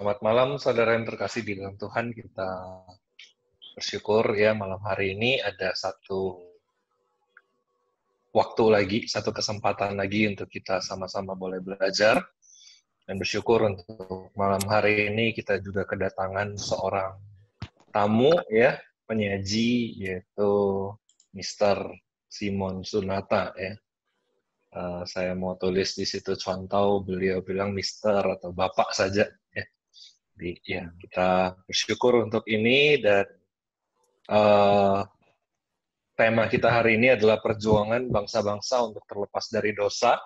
Selamat malam saudara yang terkasih di dalam Tuhan. Kita bersyukur ya malam hari ini ada satu waktu lagi, satu kesempatan lagi untuk kita sama-sama boleh belajar. Dan bersyukur untuk malam hari ini kita juga kedatangan seorang tamu ya, penyaji, yaitu Mr. Simon Sunata ya. Saya mau tulis di situ contoh, beliau bilang Mister atau Bapak saja ya. Jadi ya kita bersyukur untuk ini dan tema kita hari ini adalah perjuangan bangsa-bangsa untuk terlepas dari dosa.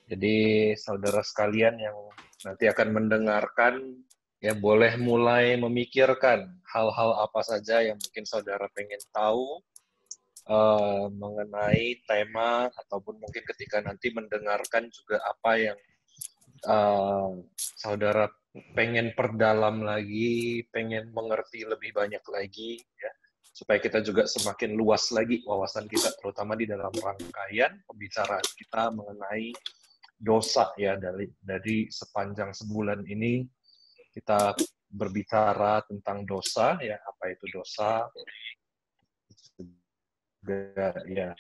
Jadi saudara sekalian yang nanti akan mendengarkan ya boleh mulai memikirkan hal-hal apa saja yang mungkin saudara pengen tahu mengenai tema, ataupun mungkin ketika nanti mendengarkan juga apa yang saudara pengen perdalam lagi, pengen mengerti lebih banyak lagi, ya, supaya kita juga semakin luas lagi wawasan kita, terutama di dalam rangkaian pembicaraan kita mengenai dosa ya. Dari sepanjang sebulan ini kita berbicara tentang dosa ya, apa itu dosa, juga ya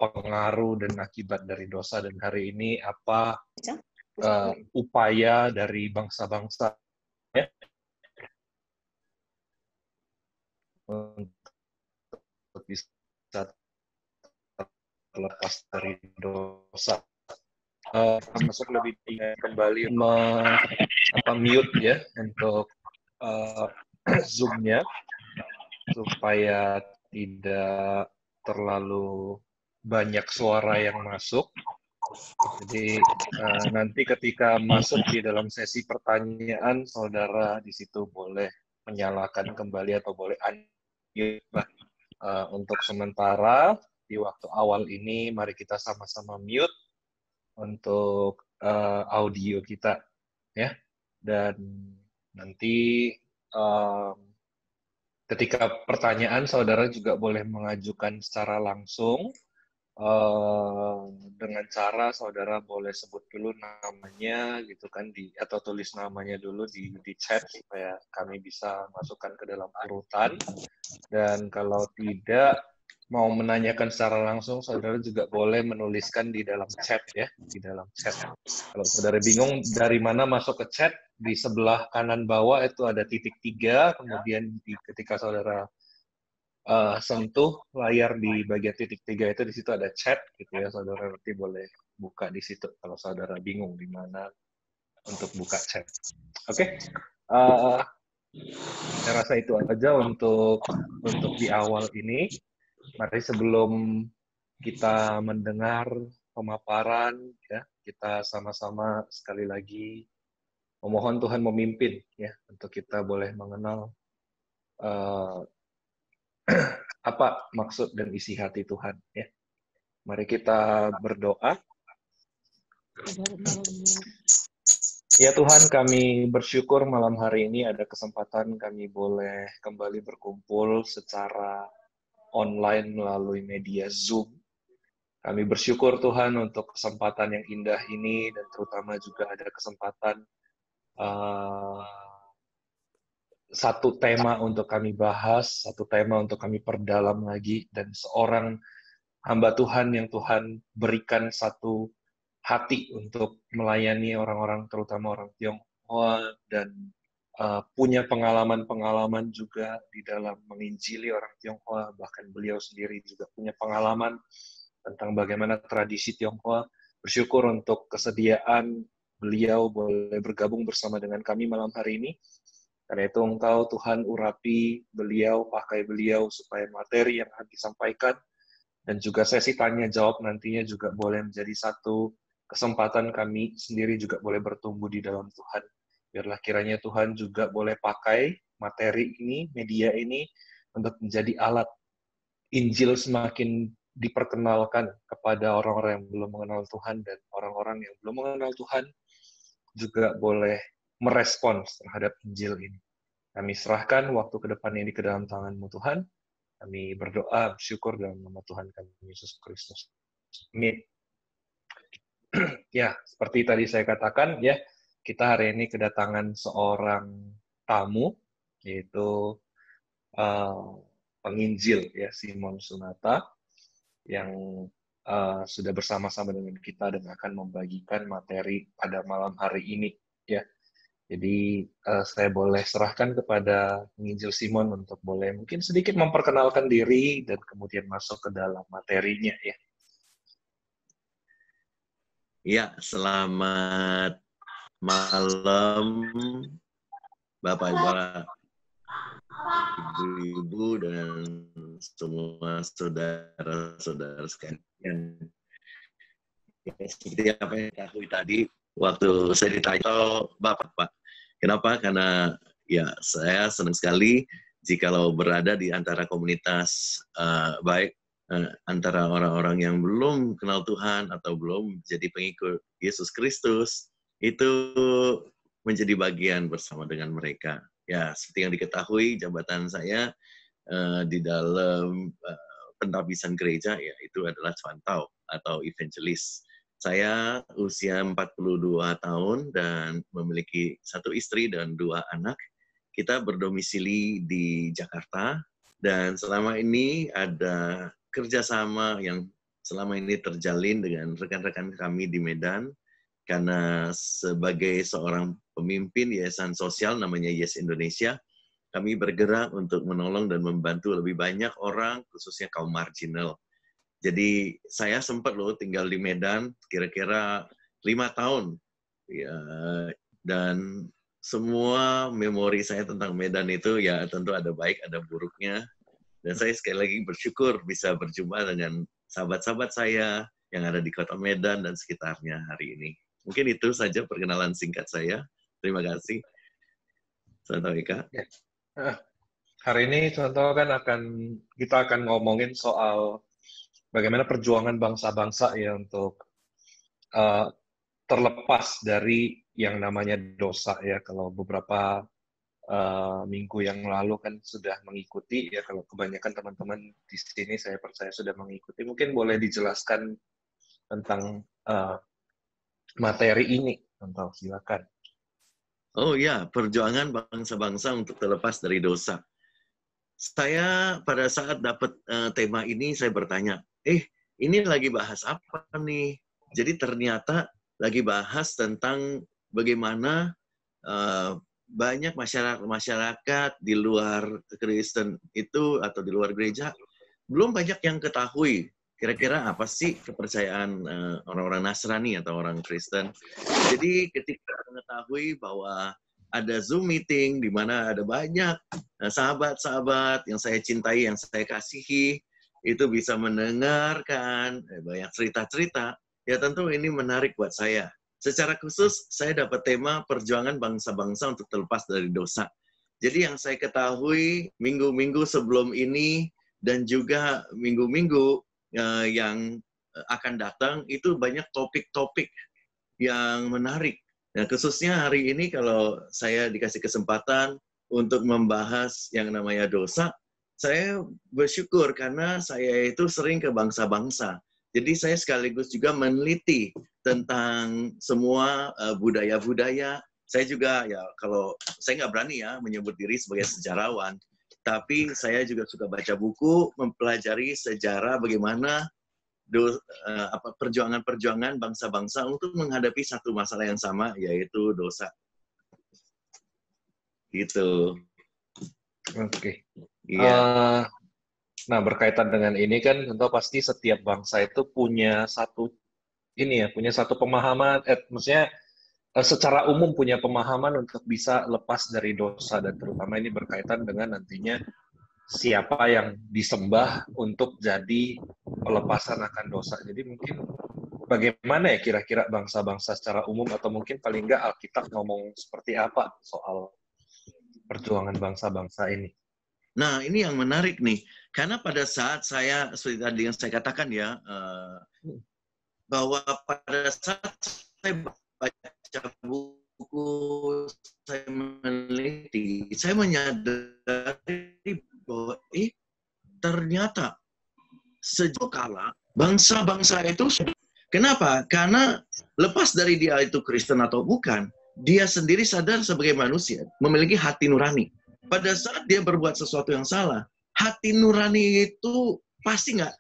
pengaruh dan akibat dari dosa, dan hari ini apa upaya dari bangsa-bangsa ya, untuk bisa terlepas dari dosa. Masuk lebih kembali mute ya untuk Zoom-nya supaya tidak terlalu banyak suara yang masuk. Jadi nanti ketika masuk di dalam sesi pertanyaan, saudara di situ boleh menyalakan kembali atau boleh unmute. Untuk sementara di waktu awal ini, mari kita sama-sama mute untuk audio kita, ya. Dan nanti ketika pertanyaan, saudara juga boleh mengajukan secara langsung. Dengan cara saudara boleh sebut dulu namanya gitu kan, atau tulis namanya dulu di chat supaya kami bisa masukkan ke dalam urutan. Dan kalau tidak mau menanyakan secara langsung, saudara juga boleh menuliskan di dalam chat ya, di dalam chat. Kalau saudara bingung dari mana masuk ke chat, di sebelah kanan bawah itu ada titik 3, kemudian ketika saudara sentuh layar di bagian titik 3 itu, di situ ada chat gitu ya, saudara nanti boleh buka di situ kalau saudara bingung di mana untuk buka chat. Oke. Saya rasa itu aja untuk di awal ini. Mari sebelum kita mendengar pemaparan ya, kita sama-sama sekali lagi memohon Tuhan memimpin ya, untuk kita boleh mengenal apa maksud dan isi hati Tuhan ya. Mari kita berdoa. Ya Tuhan, kami bersyukur malam hari ini ada kesempatan kami boleh kembali berkumpul secara online melalui media Zoom. Kami bersyukur Tuhan untuk kesempatan yang indah ini, dan terutama juga ada kesempatan satu tema untuk kami bahas, satu tema untuk kami perdalam lagi, dan seorang hamba Tuhan yang Tuhan berikan satu hati untuk melayani orang-orang, terutama orang Tionghoa, dan punya pengalaman-pengalaman juga di dalam menginjili orang Tionghoa. Bahkan beliau sendiri juga punya pengalaman tentang bagaimana tradisi Tionghoa. Bersyukur untuk kesediaan beliau boleh bergabung bersama dengan kami malam hari ini. Karena itu Engkau Tuhan urapi beliau, pakai beliau supaya materi yang akan disampaikan dan juga sesi tanya jawab nantinya juga boleh menjadi satu kesempatan kami sendiri juga boleh bertumbuh di dalam Tuhan. Biarlah kiranya Tuhan juga boleh pakai materi ini, media ini, untuk menjadi alat Injil semakin diperkenalkan kepada orang-orang yang belum mengenal Tuhan, dan orang-orang yang belum mengenal Tuhan juga boleh merespons terhadap Injil ini. Kami serahkan waktu ke depan ini ke dalam tangan-Mu Tuhan. Kami berdoa, bersyukur dalam nama Tuhan kami Yesus Kristus. Amin. Ya, seperti tadi saya katakan ya, kita hari ini kedatangan seorang tamu, yaitu penginjil ya, Simon Sunata, yang sudah bersama-sama dengan kita dan akan membagikan materi pada malam hari ini ya. Jadi saya boleh serahkan kepada penginjil Simon untuk boleh mungkin sedikit memperkenalkan diri dan kemudian masuk ke dalam materinya ya. Ya, selamat malam Bapak Ibu dan semua saudara-saudara sekalian. Ya, seperti apa yang diketahui tadi, waktu saya ditanya, Bapak, kenapa? Karena ya saya senang sekali jikalau berada di antara komunitas baik antara orang-orang yang belum kenal Tuhan atau belum jadi pengikut Yesus Kristus, itu menjadi bagian bersama dengan mereka. Ya, seperti yang diketahui, jabatan saya di dalam pentabisan gereja, ya itu adalah cuantau atau evangelis. Saya usia 42 tahun dan memiliki 1 istri dan 2 anak. Kita berdomisili di Jakarta, dan selama ini ada kerjasama yang selama ini terjalin dengan rekan-rekan kami di Medan, karena sebagai seorang pemimpin yayasan sosial namanya Yes Indonesia, kami bergerak untuk menolong dan membantu lebih banyak orang, khususnya kaum marginal. Jadi saya sempat loh tinggal di Medan kira-kira 5 tahun. Ya, dan semua memori saya tentang Medan itu ya tentu ada baik, ada buruknya. Dan saya sekali lagi bersyukur bisa berjumpa dengan sahabat-sahabat saya yang ada di kota Medan dan sekitarnya hari ini. Mungkin itu saja perkenalan singkat saya. Terima kasih. Selamat Eka. Ya. Hari ini contoh kan kita akan ngomongin soal bagaimana perjuangan bangsa-bangsa ya untuk terlepas dari yang namanya dosa ya. Kalau beberapa minggu yang lalu kan sudah mengikuti ya, kalau kebanyakan teman-teman di sini saya percaya sudah mengikuti. Mungkin boleh dijelaskan tentang materi ini, contoh silakan. Oh ya, perjuangan bangsa-bangsa untuk terlepas dari dosa. Saya pada saat dapat tema ini, saya bertanya, ini lagi bahas apa nih? Jadi ternyata lagi bahas tentang bagaimana banyak masyarakat di luar Kristen itu atau di luar gereja belum banyak yang ketahui kira-kira apa sih kepercayaan orang-orang Nasrani atau orang Kristen. Jadi ketika mengetahui bahwa ada Zoom meeting di mana ada banyak sahabat-sahabat yang saya cintai, yang saya kasihi, itu bisa mendengarkan banyak cerita-cerita, ya tentu ini menarik buat saya. Secara khusus, saya dapat tema perjuangan bangsa-bangsa untuk terlepas dari dosa. Jadi yang saya ketahui minggu-minggu sebelum ini dan juga minggu-minggu yang akan datang, itu banyak topik-topik yang menarik. Nah, khususnya hari ini kalau saya dikasih kesempatan untuk membahas yang namanya dosa, saya bersyukur karena saya itu sering ke bangsa-bangsa. Jadi saya sekaligus juga meneliti tentang semua budaya-budaya. Saya juga, ya kalau saya nggak berani ya menyebut diri sebagai sejarawan, tapi saya juga suka baca buku, mempelajari sejarah bagaimana perjuangan-perjuangan bangsa-bangsa untuk menghadapi satu masalah yang sama, yaitu dosa. Gitu. Oke. Iya. Nah, berkaitan dengan ini kan, tentu pasti setiap bangsa itu punya satu pemahaman, maksudnya secara umum punya pemahaman untuk bisa lepas dari dosa, dan terutama ini berkaitan dengan nantinya siapa yang disembah untuk jadi pelepasan akan dosa. Jadi mungkin bagaimana ya kira-kira bangsa-bangsa secara umum, atau mungkin paling nggak Alkitab ngomong seperti apa soal perjuangan bangsa-bangsa ini? Nah, ini yang menarik nih. Karena pada saat saya, seperti tadi yang saya katakan ya, bahwa pada saat saya baca buku, saya meneliti, saya menyadari bahwa ternyata sejak kala bangsa-bangsa itu, kenapa? Karena lepas dari dia itu Kristen atau bukan, dia sendiri sadar sebagai manusia memiliki hati nurani. Pada saat dia berbuat sesuatu yang salah, hati nurani itu pasti nggak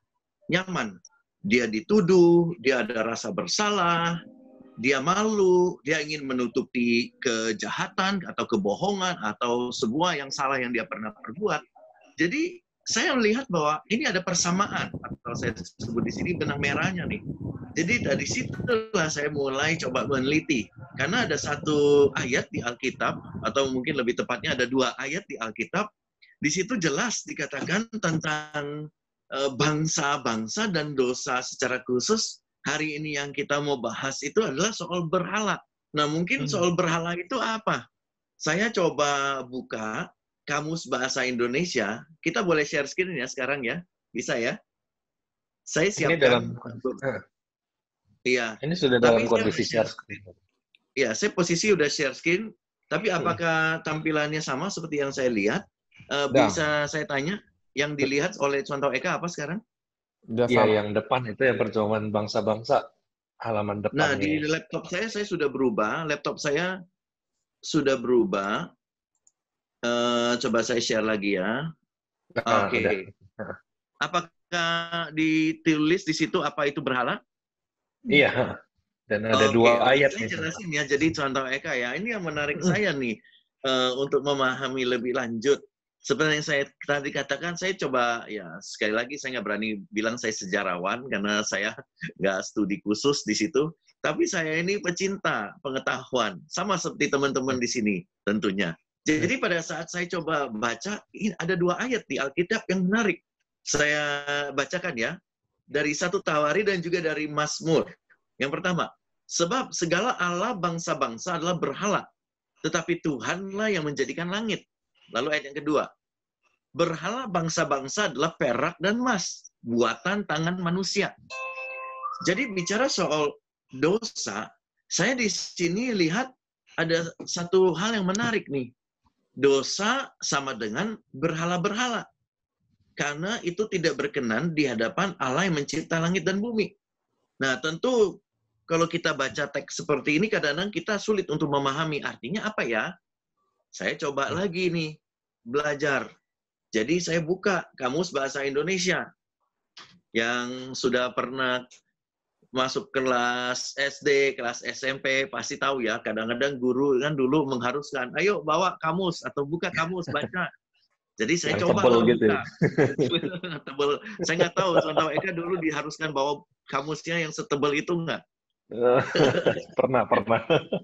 nyaman. Dia dituduh, dia ada rasa bersalah, dia malu, dia ingin menutupi kejahatan atau kebohongan atau sebuah yang salah yang dia pernah perbuat. Jadi saya melihat bahwa ini ada persamaan, atau saya sebut di sini benang merahnya nih. Jadi dari situlah saya mulai coba meneliti. Karena ada satu ayat di Alkitab, atau mungkin lebih tepatnya ada 2 ayat di Alkitab, di situ jelas dikatakan tentang bangsa-bangsa dan dosa secara khusus. Hari ini yang kita mau bahas itu adalah soal berhala. Nah, mungkin soal berhala itu apa? Saya coba buka Kamus Bahasa Indonesia. Kita boleh share screen ya sekarang ya? Bisa ya? Saya Ini siapkan. Iya. Ini sudah Tapi dalam kondisi share screen. Ya, saya posisi udah share screen. Tapi apakah tampilannya sama seperti yang saya lihat? Bisa saya tanya, yang dilihat oleh Contoh Eka apa sekarang? Iya, yang depan itu yang perjuangan bangsa-bangsa, halaman depannya. Nah, di laptop saya sudah berubah. Laptop saya sudah berubah. Coba saya share lagi ya. Oke. Apakah ditulis di situ apa itu berhala? Iya. Dan ada 2 ayat saya nih. jelasin ya. Jadi Contoh Eka ya, ini yang menarik saya nih untuk memahami lebih lanjut. Seperti yang saya tadi katakan, saya coba, ya sekali lagi saya nggak berani bilang saya sejarawan, karena saya nggak studi khusus di situ. Tapi saya ini pecinta pengetahuan, sama seperti teman-teman di sini tentunya. Jadi pada saat saya coba baca, ada 2 ayat di Alkitab yang menarik. Saya bacakan ya, dari 1 Tawari dan juga dari Mazmur. Yang pertama, sebab segala Allah bangsa-bangsa adalah berhala, tetapi Tuhanlah yang menjadikan langit. Lalu ayat yang kedua, berhala bangsa-bangsa adalah perak dan emas, buatan tangan manusia. Jadi bicara soal dosa, saya di sini lihat ada satu hal yang menarik nih. Dosa sama dengan berhala-berhala. Karena itu tidak berkenan di hadapan Allah yang mencipta langit dan bumi. Nah, tentu kalau kita baca teks seperti ini, kadang-kadang kita sulit untuk memahami artinya apa ya. Saya coba lagi nih, belajar. Jadi saya buka Kamus Bahasa Indonesia. Yang sudah pernah masuk kelas SD, kelas SMP, pasti tahu ya, kadang-kadang guru kan dulu mengharuskan, ayo bawa kamus, atau buka kamus, baca. Jadi saya yang coba tebel gitu. Tebel. Saya nggak tahu, Contoh Eka dulu diharuskan bawa kamusnya yang setebal itu nggak? Pernah.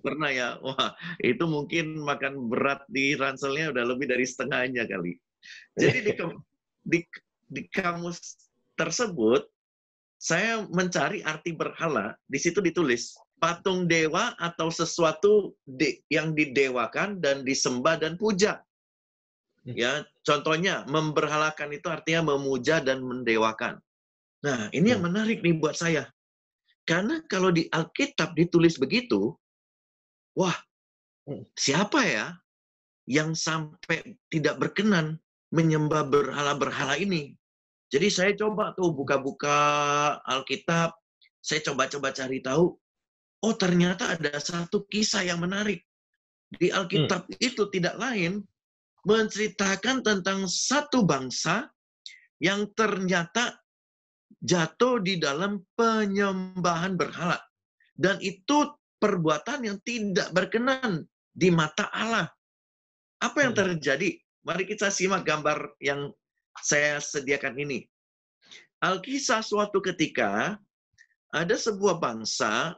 Pernah ya. Wah, itu mungkin makan berat di ranselnya udah lebih dari setengahnya kali. Jadi di kamus tersebut, saya mencari arti berhala. Di situ ditulis, patung dewa atau sesuatu yang didewakan dan disembah dan puja. Ya, contohnya memberhalakan itu artinya memuja dan mendewakan. Nah, ini yang menarik nih buat saya. Karena kalau di Alkitab ditulis begitu, wah, siapa ya yang sampai tidak berkenan menyembah berhala-berhala ini? Jadi saya coba tuh buka-buka Alkitab, saya coba-coba cari tahu, oh ternyata ada satu kisah yang menarik. Di Alkitab itu tidak lain menceritakan tentang satu bangsa yang ternyata jatuh di dalam penyembahan berhala. Dan itu perbuatan yang tidak berkenan di mata Allah. Apa yang terjadi? Mari kita simak gambar yang saya sediakan ini. Alkisah suatu ketika, ada sebuah bangsa,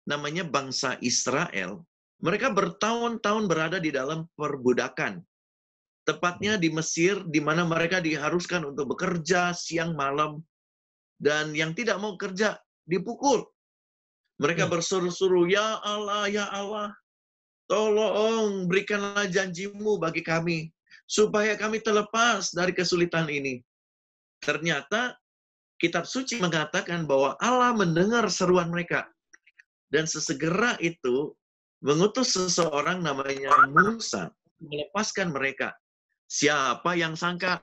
namanya bangsa Israel. Mereka bertahun-tahun berada di dalam perbudakan. Tepatnya di Mesir, di mana mereka diharuskan untuk bekerja siang malam. Dan yang tidak mau kerja, dipukul. Mereka berseru-seru, ya Allah, tolong berikanlah janjimu bagi kami, supaya kami terlepas dari kesulitan ini. Ternyata, Kitab Suci mengatakan bahwa Allah mendengar seruan mereka. Dan sesegera itu, mengutus seseorang namanya Musa, melepaskan mereka. Siapa yang sangka?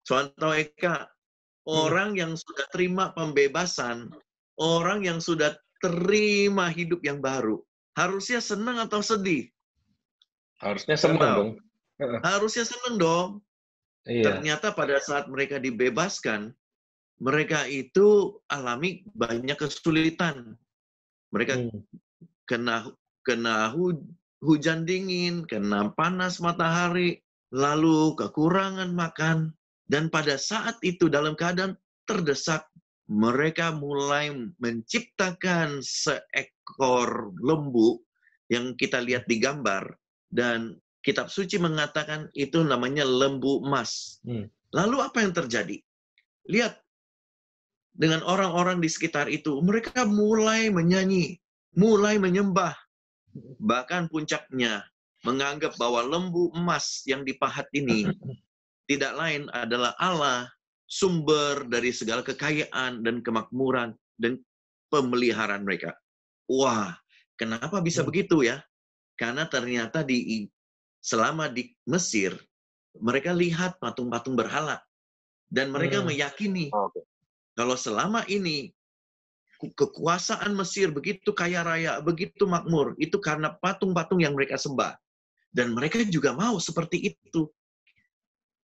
Contoh Eka, orang yang sudah terima pembebasan, orang yang sudah terima hidup yang baru, harusnya senang atau sedih? Harusnya Yang senang tahu? dong. Heeh. Harusnya senang dong. Iya. Ternyata pada saat mereka dibebaskan, mereka itu alami banyak kesulitan. Mereka Hmm. kena kena hujan dingin, kena panas matahari, lalu kekurangan makan. Dan pada saat itu dalam keadaan terdesak, mereka mulai menciptakan seekor lembu yang kita lihat di gambar. Dan kitab suci mengatakan itu namanya lembu emas. Hmm. Lalu apa yang terjadi? Lihat, dengan orang-orang di sekitar itu, mereka mulai menyanyi, mulai menyembah. Bahkan puncaknya, menganggap bahwa lembu emas yang dipahat ini tidak lain adalah Allah, sumber dari segala kekayaan dan kemakmuran dan pemeliharaan mereka. Wah, kenapa bisa Hmm. begitu ya? Karena ternyata selama di Mesir, mereka lihat patung-patung berhala. Dan mereka Hmm. meyakini Oke. kalau selama ini kekuasaan Mesir begitu kaya raya, begitu makmur, itu karena patung-patung yang mereka sembah. Dan mereka juga mau seperti itu.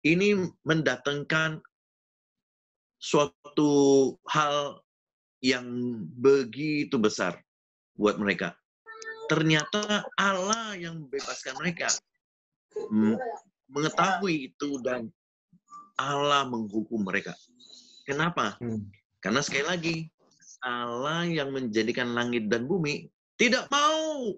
Ini mendatangkan suatu hal yang begitu besar buat mereka. Ternyata Allah yang membebaskan mereka mengetahui itu dan Allah menghukum mereka. Kenapa? Hmm. Karena sekali lagi, Allah yang menjadikan langit dan bumi tidak mau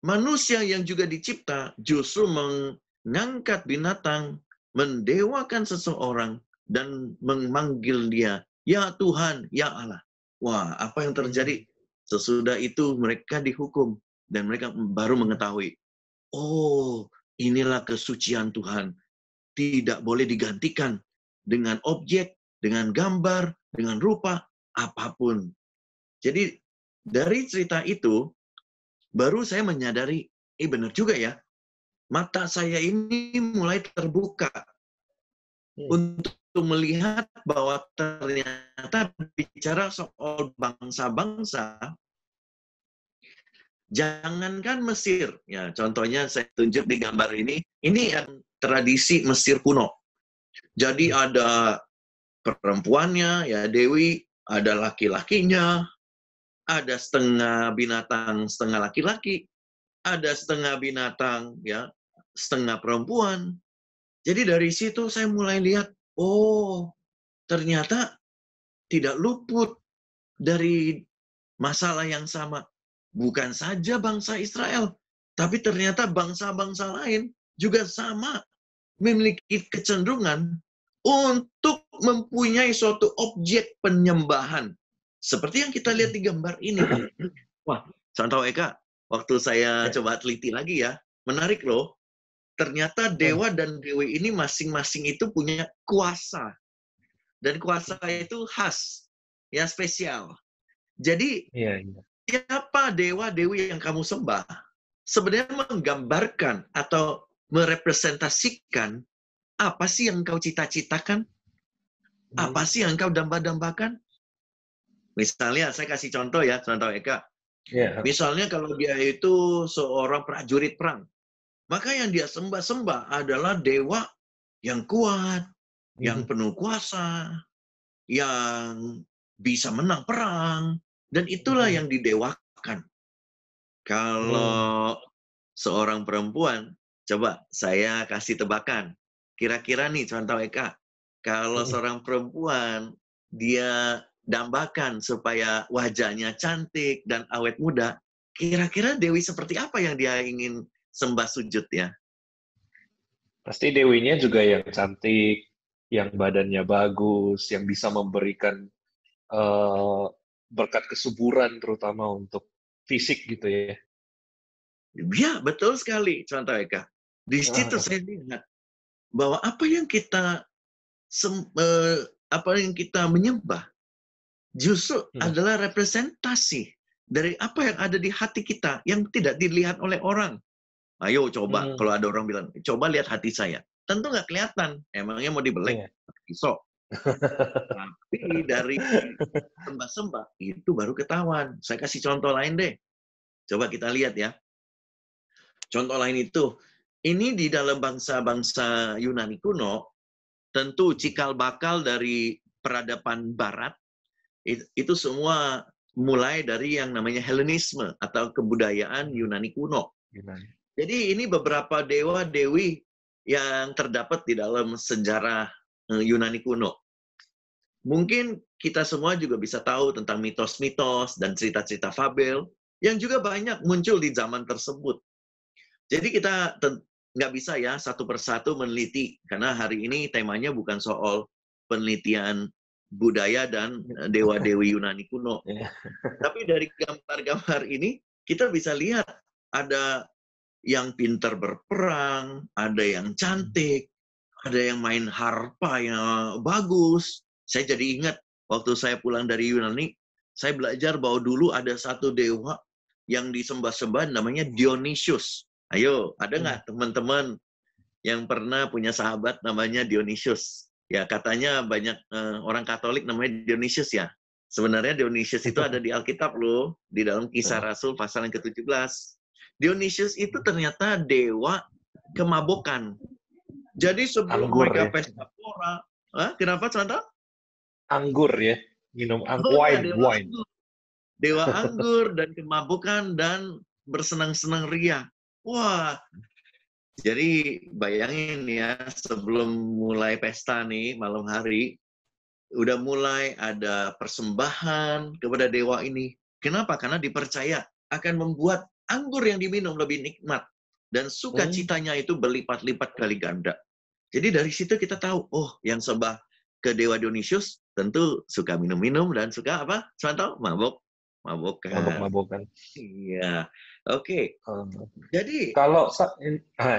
manusia yang juga dicipta justru mengangkat binatang, mendewakan seseorang, dan memanggil dia, ya Tuhan, ya Allah. Wah, apa yang terjadi? Sesudah itu mereka dihukum, dan mereka baru mengetahui, oh, inilah kesucian Tuhan. Tidak boleh digantikan dengan objek, dengan gambar, dengan rupa, apapun. Jadi, dari cerita itu, baru saya menyadari, benar juga ya, mata saya ini mulai terbuka untuk melihat bahwa ternyata bicara soal bangsa-bangsa, jangankan Mesir, ya contohnya saya tunjuk di gambar ini yang tradisi Mesir kuno. Jadi ada perempuannya, ya Dewi, ada laki-lakinya, ada setengah binatang, setengah laki-laki, ada setengah binatang, ya, setengah perempuan. Jadi dari situ saya mulai lihat, oh, ternyata tidak luput dari masalah yang sama. Bukan saja bangsa Israel, tapi ternyata bangsa-bangsa lain juga sama memiliki kecenderungan untuk mempunyai suatu objek penyembahan. Seperti yang kita lihat di gambar ini. Wah, contoh Eka, waktu saya coba teliti lagi ya, menarik loh. Ternyata dewa dan dewi ini masing-masing itu punya kuasa. Dan kuasa itu khas, ya spesial. Jadi, siapa dewa-dewi yang kamu sembah, sebenarnya menggambarkan atau merepresentasikan apa sih yang kau cita-citakan? Apa sih yang kau damba-dambakan? Misalnya, saya kasih contoh ya, contoh Eka. Misalnya kalau dia itu seorang prajurit perang, maka yang dia sembah-sembah adalah dewa yang kuat, yang penuh kuasa, yang bisa menang perang, dan itulah yang didewakan. Kalau seorang perempuan, coba saya kasih tebakan. Kira-kira nih contoh Eka, kalau seorang perempuan dia dambakan supaya wajahnya cantik dan awet muda, kira-kira dewi seperti apa yang dia ingin sembah sujud ya? Pasti dewinya juga yang cantik, yang badannya bagus, yang bisa memberikan berkat kesuburan terutama untuk fisik gitu ya. Ya, betul sekali contoh Eka. Di situ saya lihat bahwa apa yang kita menyembah justru adalah representasi dari apa yang ada di hati kita yang tidak dilihat oleh orang. Ayo coba, kalau ada orang bilang, coba lihat hati saya. Tentu nggak kelihatan. Emangnya mau dibelek? Pisau. Tapi dari sembah-sembah, itu baru ketahuan. Saya kasih contoh lain deh. Coba kita lihat ya. Contoh lain itu, ini di dalam bangsa-bangsa Yunani kuno, tentu cikal bakal dari peradaban Barat, itu semua mulai dari yang namanya Helenisme atau kebudayaan Yunani kuno. Jadi ini beberapa dewa-dewi yang terdapat di dalam sejarah Yunani kuno. Mungkin kita semua juga bisa tahu tentang mitos-mitos dan cerita-cerita fabel yang juga banyak muncul di zaman tersebut. Jadi kita nggak bisa ya satu persatu meneliti, karena hari ini temanya bukan soal penelitian budaya dan dewa-dewi Yunani kuno. Tapi dari gambar-gambar ini, kita bisa lihat ada yang pintar berperang, ada yang cantik, ada yang main harpa yang bagus. Saya jadi ingat, waktu saya pulang dari Yunani, saya belajar bahwa dulu ada satu dewa yang disembah-sembah namanya Dionysius. Ayo, ada nggak teman-teman yang pernah punya sahabat namanya Dionysius? Ya, katanya banyak orang Katolik namanya Dionysius ya. Sebenarnya Dionysius itu ada di Alkitab loh, di dalam Kisah Rasul pasal yang ke-17. Dionysius itu ternyata dewa kemabukan. Jadi sebelum Anggur, mereka ya? pesta pora, kenapa Santa? Anggur ya, minum wine. Anggur. Dewa anggur dan kemabukan dan bersenang-senang ria. Wah, jadi bayangin ya, sebelum mulai pesta nih malam hari, udah mulai ada persembahan kepada dewa ini. Kenapa? Karena dipercaya akan membuat anggur yang diminum lebih nikmat. Dan sukacitanya itu berlipat-lipat kali ganda. Jadi dari situ kita tahu, oh yang sembah ke Dewa Dionysius tentu suka minum-minum dan suka apa? Contoh, Mabok-mabokan. Iya, oke. Jadi kalau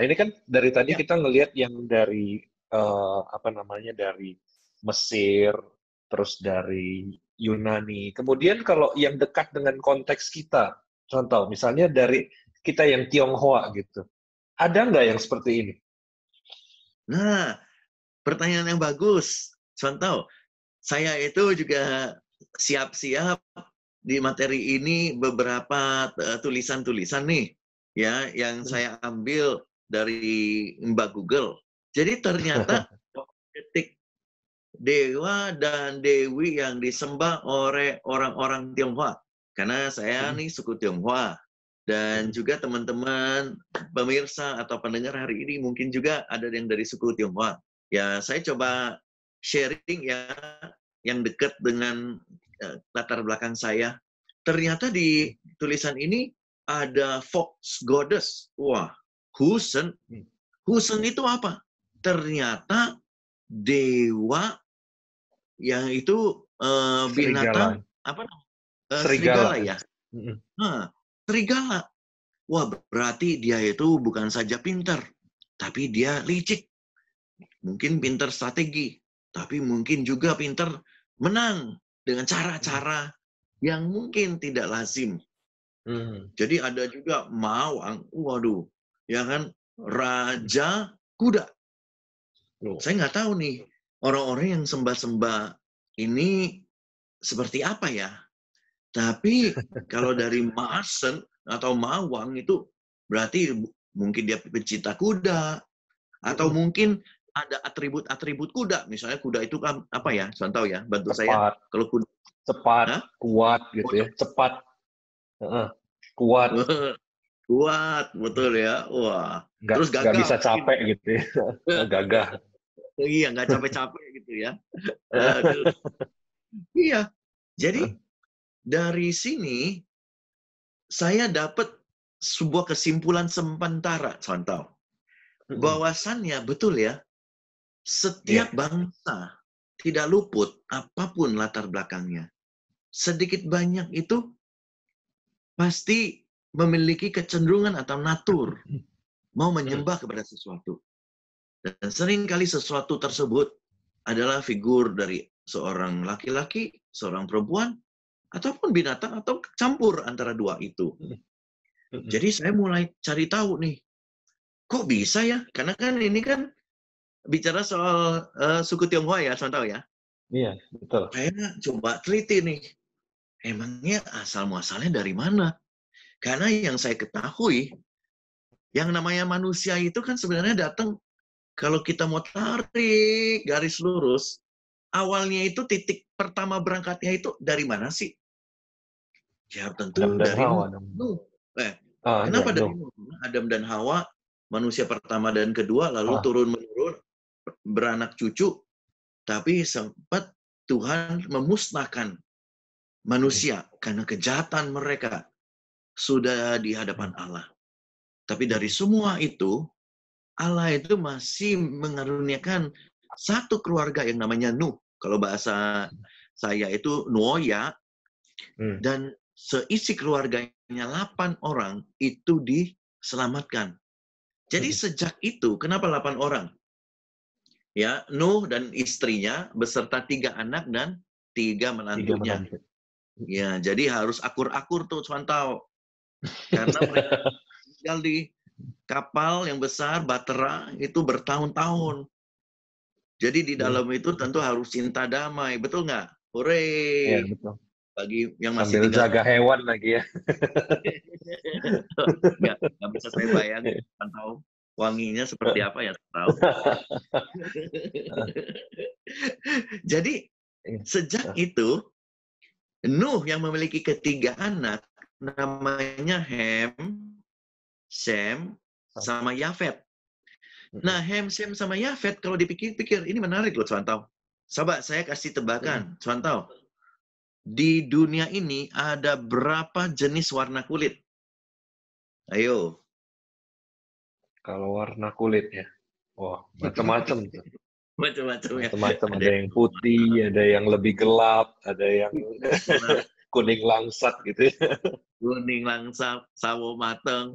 ini kan dari tadi kita ngelihat yang dari dari Mesir, terus dari Yunani. Kemudian kalau yang dekat dengan konteks kita, contoh misalnya dari kita yang Tionghoa gitu, ada nggak yang seperti ini? Nah, pertanyaan yang bagus. Contoh, saya itu juga siap-siap di materi ini beberapa tulisan-tulisan nih, ya, yang saya ambil dari Mbak Google. Jadi ternyata detik dewa dan dewi yang disembah oleh orang-orang Tionghoa. Karena saya nih suku Tionghoa. Dan juga teman-teman pemirsa atau pendengar hari ini mungkin juga ada yang dari suku Tionghoa. Ya, saya coba sharing ya yang dekat dengan latar belakang saya. Ternyata di tulisan ini ada fox goddess. Wah, Husen. Husen itu apa? Ternyata dewa yang itu binatang apa? Serigala ya. Nah, serigala. Wah, berarti dia itu bukan saja pintar, tapi dia licik. Mungkin pintar strategi, tapi mungkin juga pintar menang dengan cara-cara yang mungkin tidak lazim. Jadi ada juga Mawang, waduh, ya kan, Raja Kuda. Saya nggak tahu nih, orang-orang yang sembah-sembah ini seperti apa ya. Tapi kalau dari Maasen atau Mawang itu berarti mungkin dia pecinta kuda, atau mungkin ada atribut-atribut kuda. Misalnya kuda itu kan apa ya? Contoh ya, bantu saya. Kalau kuda cepat, kuat gitu ya. Cepat, kuat. Kuat, betul ya. Wah. Terus gagah. Nggak bisa capek gitu ya. Gagah. Iya, nggak capek-capek gitu ya. Iya. Jadi dari sini saya dapat sebuah kesimpulan sementara, contoh. Bahwasannya betul ya, setiap bangsa tidak luput apapun latar belakangnya. Sedikit banyak itu pasti memiliki kecenderungan atau natur mau menyembah kepada sesuatu. Dan seringkali sesuatu tersebut adalah figur dari seorang laki-laki, seorang perempuan, ataupun binatang, atau campur antara dua itu. Jadi saya mulai cari tahu nih, kok bisa ya? Karena kan ini kan bicara soal suku Tionghoa ya, contoh ya. Iya, betul. Saya coba teliti nih, emangnya asal-muasalnya dari mana? Karena yang saya ketahui, yang namanya manusia itu kan sebenarnya datang, kalau kita mau tarik garis lurus, awalnya itu titik pertama berangkatnya itu dari mana sih? Ya Adam tentu dan dari Hawa Nuh. dong. Ya, Kenapa dari Nuh. Nuh? Adam dan Hawa, manusia pertama dan kedua, lalu Ah, turun-menurun, beranak cucu, tapi sempat Tuhan memusnahkan manusia karena kejahatan mereka sudah di hadapan Allah. Tapi dari semua itu, Allah itu masih mengaruniakan satu keluarga yang namanya Nuh. Kalau bahasa saya itu Noya, dan seisi keluarganya 8 orang itu diselamatkan. Jadi sejak itu, kenapa 8 orang? Ya, Nuh dan istrinya beserta 3 anak dan 3 Tiga menantunya. menantu. Ya, jadi harus akur-akur tuh Swantau. Karena mereka tinggal di kapal yang besar, Bahtera, itu bertahun-tahun. Jadi di dalam itu tentu harus cinta damai, betul nggak? Hore! Iya, betul. Bagi yang masih Sambil tinggal. jaga hewan lagi ya. Nggak bisa saya bayangin, tahu wanginya seperti apa ya, tahu. Jadi sejak itu, Nuh yang memiliki ketiga anak, namanya Ham, Sem, sama Yafet. Nah, Ham, Sem, sama Yafet, kalau dipikir-pikir, ini menarik loh, Swantau. Coba saya kasih tebakan, Swantau. Di dunia ini ada berapa jenis warna kulit? Ayo. Kalau warna kulit ya. Wah, macam-macam tuh. Macam-macam ya. Macam-macam. Ada Ada yang yang putih, ada yang lebih gelap, ada yang kuning langsat gitu ya. kuning langsat, sawo mateng.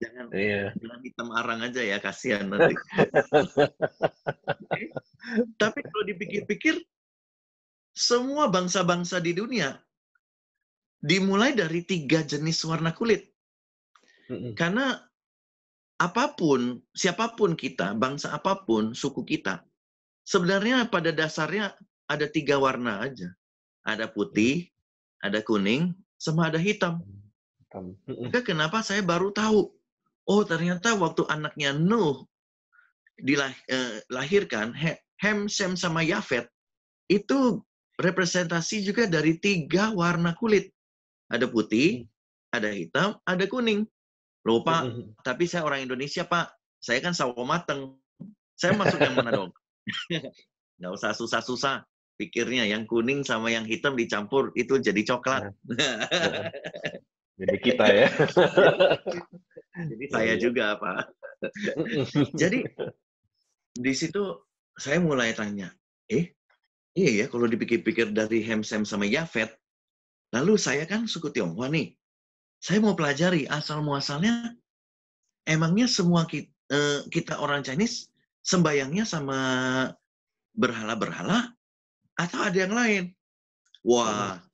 Jangan Iya. hitam arang aja ya, kasihan nanti. Tapi kalau dipikir-pikir, semua bangsa-bangsa di dunia dimulai dari 3 jenis warna kulit. Karena apapun, siapapun kita, bangsa apapun, suku kita, sebenarnya pada dasarnya ada 3 warna aja. Ada putih, ada kuning, sama ada hitam. Maka kenapa saya baru tahu, oh ternyata waktu anaknya Nuh dilahirkan, Ham, Sem, sama Yafet, itu representasi juga dari 3 warna kulit. Ada putih, ada hitam, ada kuning. Loh Pak, tapi saya orang Indonesia Pak. Saya kan sawo mateng. Saya masuk yang mana dong? Nggak usah susah-susah. Pikirnya yang kuning sama yang hitam dicampur, itu jadi coklat. Jadi kita ya. Jadi saya juga Pak. Jadi di situ saya mulai tanya, iya ya kalau dipikir-pikir dari Ham, Sem, sama Yafet, lalu saya kan suku Tionghoa nih. Saya mau pelajari asal-muasalnya, emangnya semua kita orang Chinese sembayangnya sama berhala-berhala atau ada yang lain? Wah,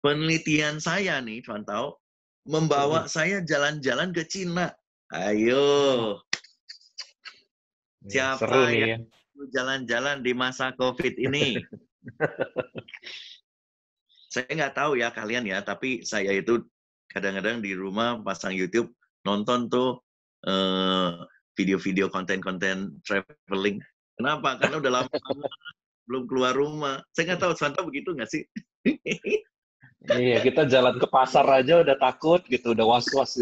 penelitian saya nih, Cuantau, membawa saya jalan-jalan ke Cina. Ayo, Seru siapa nih ya. yang jalan-jalan di masa COVID ini? Saya nggak tahu ya kalian ya, tapi saya itu kadang-kadang di rumah pasang YouTube, nonton tuh video-video konten-konten traveling. Kenapa? Karena udah lama belum keluar rumah. Saya nggak tahu, Santa begitu nggak sih? Iya, kita jalan ke pasar aja udah takut gitu, udah was-was.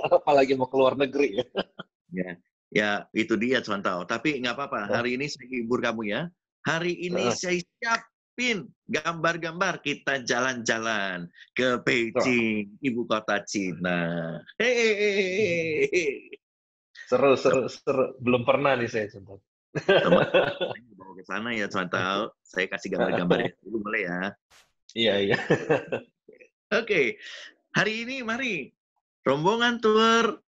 Apalagi mau keluar negeri ya. Ya itu dia, Santa. Tapi nggak apa-apa, hari ini saya hibur kamu ya. Hari ini saya siapin gambar-gambar kita jalan-jalan ke Beijing, ibu kota Cina. Seru. Belum pernah nih saya sempat. Bawa ke sana ya, Santa. Saya kasih gambar-gambar dulu boleh ya. Iya. Oke, hari ini mari rombongan tour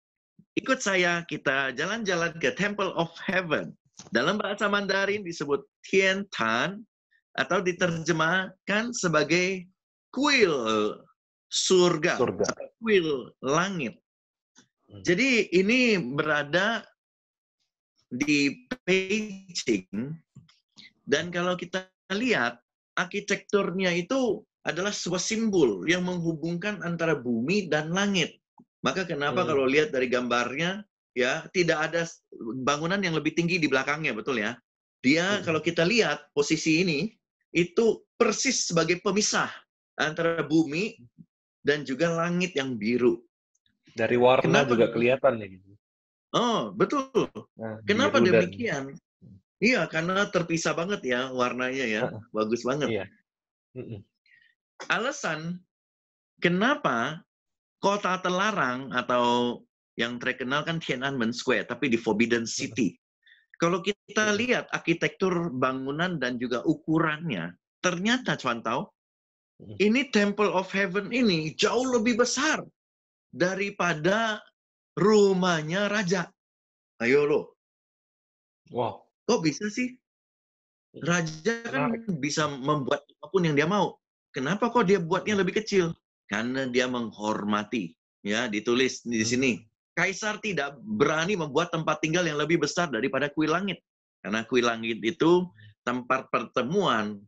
ikut saya, kita jalan-jalan ke Temple of Heaven. Dalam bahasa Mandarin disebut Tian Tan atau diterjemahkan sebagai kuil surga. Kuil langit. Jadi ini berada di Beijing, dan kalau kita lihat arsitekturnya itu adalah sebuah simbol yang menghubungkan antara bumi dan langit. Maka kenapa kalau lihat dari gambarnya, ya tidak ada bangunan yang lebih tinggi di belakangnya, betul ya? Dia kalau kita lihat posisi ini, itu persis sebagai pemisah antara bumi dan juga langit yang biru. Dari warna Kenapa? juga kelihatan ya gitu. Oh, betul. Nah, Kenapa biru dan demikian? Iya, karena terpisah banget ya warnanya ya. Bagus banget. iya. Alasan kenapa kota terlarang atau yang terkenal kan Tiananmen Square, tapi di Forbidden City. Kalau kita lihat arsitektur bangunan dan juga ukurannya, ternyata Cuan tahu, ini Temple of Heaven ini jauh lebih besar daripada rumahnya raja. Ayo lo, Wow, kok bisa sih? Raja kan menarik. bisa membuat apapun yang dia mau. Kenapa kok dia buatnya lebih kecil? Karena dia menghormati. Ya, ditulis di sini. Kaisar tidak berani membuat tempat tinggal yang lebih besar daripada kuil langit. Karena kuil langit itu tempat pertemuan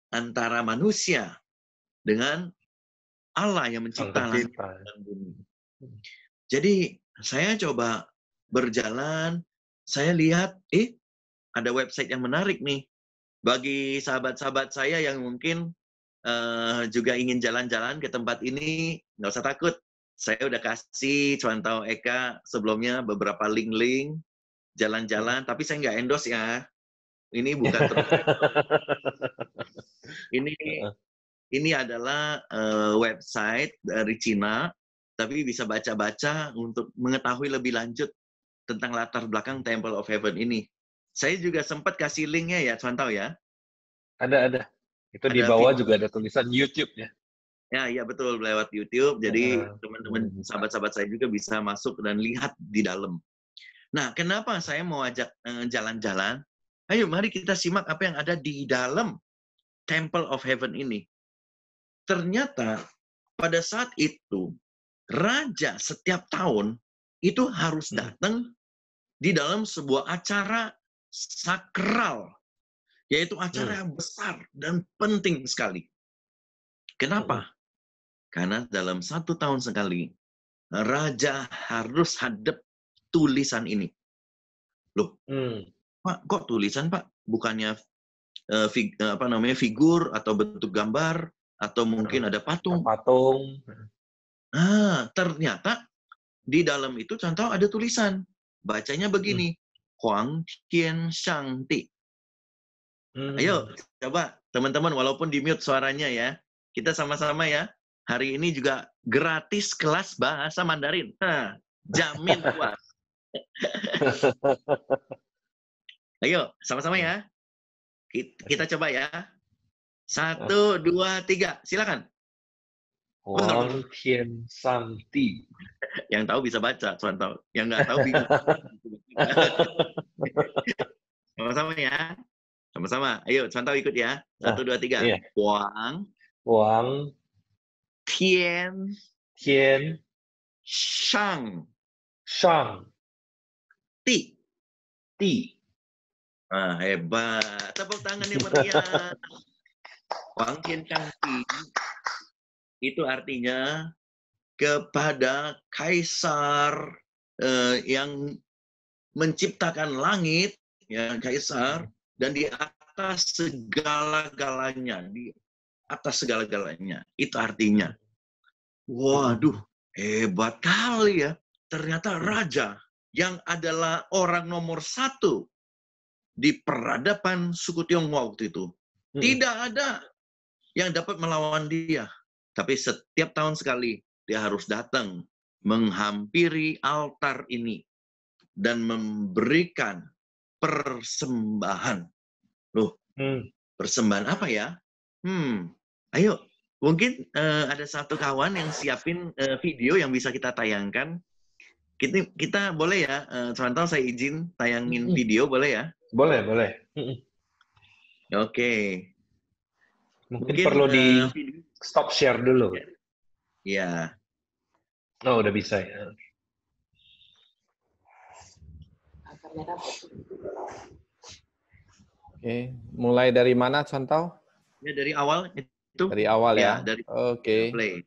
antara manusia dengan Allah yang Sang mencipta langit pencipta. dan bumi. Jadi saya coba berjalan, saya lihat, ada website yang menarik nih. Bagi sahabat-sahabat saya yang mungkin juga ingin jalan-jalan ke tempat ini, nggak usah takut. Saya udah kasih Cuantau Eka sebelumnya beberapa link-link jalan-jalan, tapi saya nggak endorse ya. Ini bukan terus. Ini adalah website dari Cina, tapi bisa baca-baca untuk mengetahui lebih lanjut tentang latar belakang Temple of Heaven ini. Saya juga sempat kasih linknya ya, Cuantau ya. Ada. Itu di Ada bawah video. juga ada tulisan YouTube ya. Ya, iya betul lewat YouTube. Jadi teman-teman Bisa. sahabat-sahabat saya juga bisa masuk dan lihat di dalam. Nah, kenapa saya mau ajak jalan-jalan? Ayo, mari kita simak apa yang ada di dalam Temple of Heaven ini. Ternyata pada saat itu raja setiap tahun itu harus datang di dalam sebuah acara sakral, yaitu acara yang besar dan penting sekali. Kenapa? Karena dalam 1 tahun sekali raja harus hadap tulisan ini. Loh, Pak, kok tulisan Pak? Bukannya figur atau bentuk gambar atau mungkin ada patung? Patung. Ternyata di dalam itu contoh ada tulisan. Bacanya begini, Huang Tian Shangti. Ayo, coba teman-teman walaupun di-mute suaranya ya. Kita sama-sama ya. Hari ini juga gratis kelas bahasa Mandarin. Jamin puas. Ayo, sama-sama ya. Kita coba ya. 1, 2, 3. Silakan. Huang Tian Shangti. Yang tahu bisa baca, Tuan tahu. Yang nggak tahu bingung. Sama-sama ya. Sama-sama. Ayo, Tuan tahu ikut ya. 1, 2, 3. Iya. Huang Tian Shang Ti. Hebat. Tepuk tangan yang meriah. Huang Tian Shang Ti itu artinya kepada kaisar yang menciptakan langit, ya kaisar, dan di atas segala-galanya, itu artinya. Waduh, hebat kali ya. Ternyata raja yang adalah orang nomor 1 di peradaban suku Tionghoa waktu itu. Tidak ada yang dapat melawan dia. Tapi setiap tahun sekali dia harus datang menghampiri altar ini dan memberikan persembahan. Loh, persembahan apa ya? Ayo, mungkin ada satu kawan yang siapin video yang bisa kita tayangkan. Kita boleh ya, contoh saya izin tayangin video, boleh ya? Boleh. Oke. Mungkin perlu di stop share dulu. Ya. Oh, udah bisa ya. Oke, mulai dari mana contoh? Ya dari awal itu. Dari awal ya. Dari Oke. play.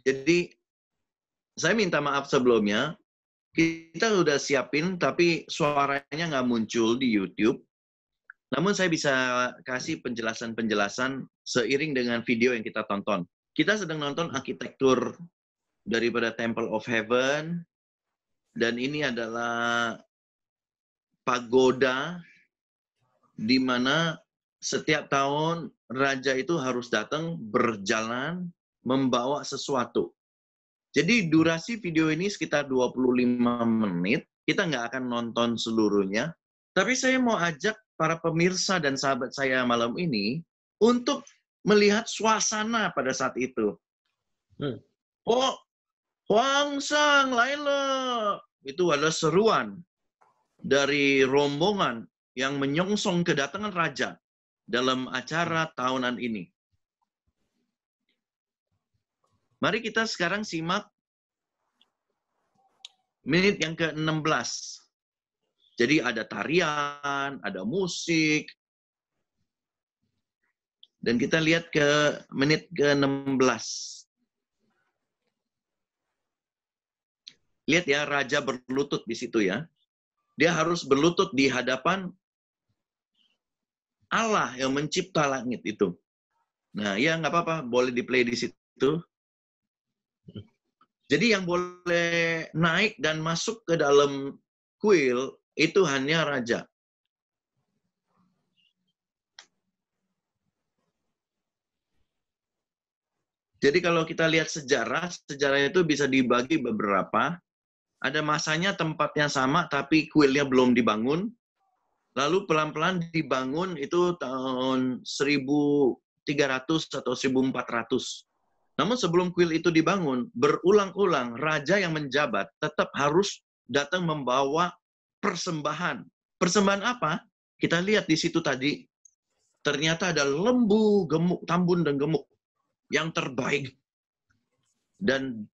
Jadi, saya minta maaf sebelumnya. Kita udah siapin, tapi suaranya nggak muncul di YouTube. Namun saya bisa kasih penjelasan-penjelasan seiring dengan video yang kita tonton. Kita sedang nonton arsitektur daripada Temple of Heaven, dan ini adalah pagoda di mana setiap tahun raja itu harus datang berjalan membawa sesuatu. Jadi durasi video ini sekitar 25 menit. Kita nggak akan nonton seluruhnya. Tapi saya mau ajak para pemirsa dan sahabat saya malam ini untuk melihat suasana pada saat itu. Oh, Huang Sang Laila. Itu adalah seruan dari rombongan yang menyongsong kedatangan raja dalam acara tahunan ini. Mari kita sekarang simak menit yang ke-16. Jadi ada tarian, ada musik. Dan kita lihat ke menit ke-16. Lihat ya, raja berlutut di situ ya. Dia harus berlutut di hadapan Allah yang mencipta langit itu. Nah, ya nggak apa-apa, boleh di-play di situ. Jadi yang boleh naik dan masuk ke dalam kuil itu hanya raja. Jadi kalau kita lihat sejarah itu bisa dibagi beberapa. Ada masanya tempatnya sama, tapi kuilnya belum dibangun. Lalu pelan-pelan dibangun itu tahun 1300 atau 1400. Namun sebelum kuil itu dibangun, berulang-ulang raja yang menjabat tetap harus datang membawa persembahan. Persembahan apa? Kita lihat di situ tadi, ternyata ada lembu, gemuk, tambun, dan gemuk yang terbaik. Dan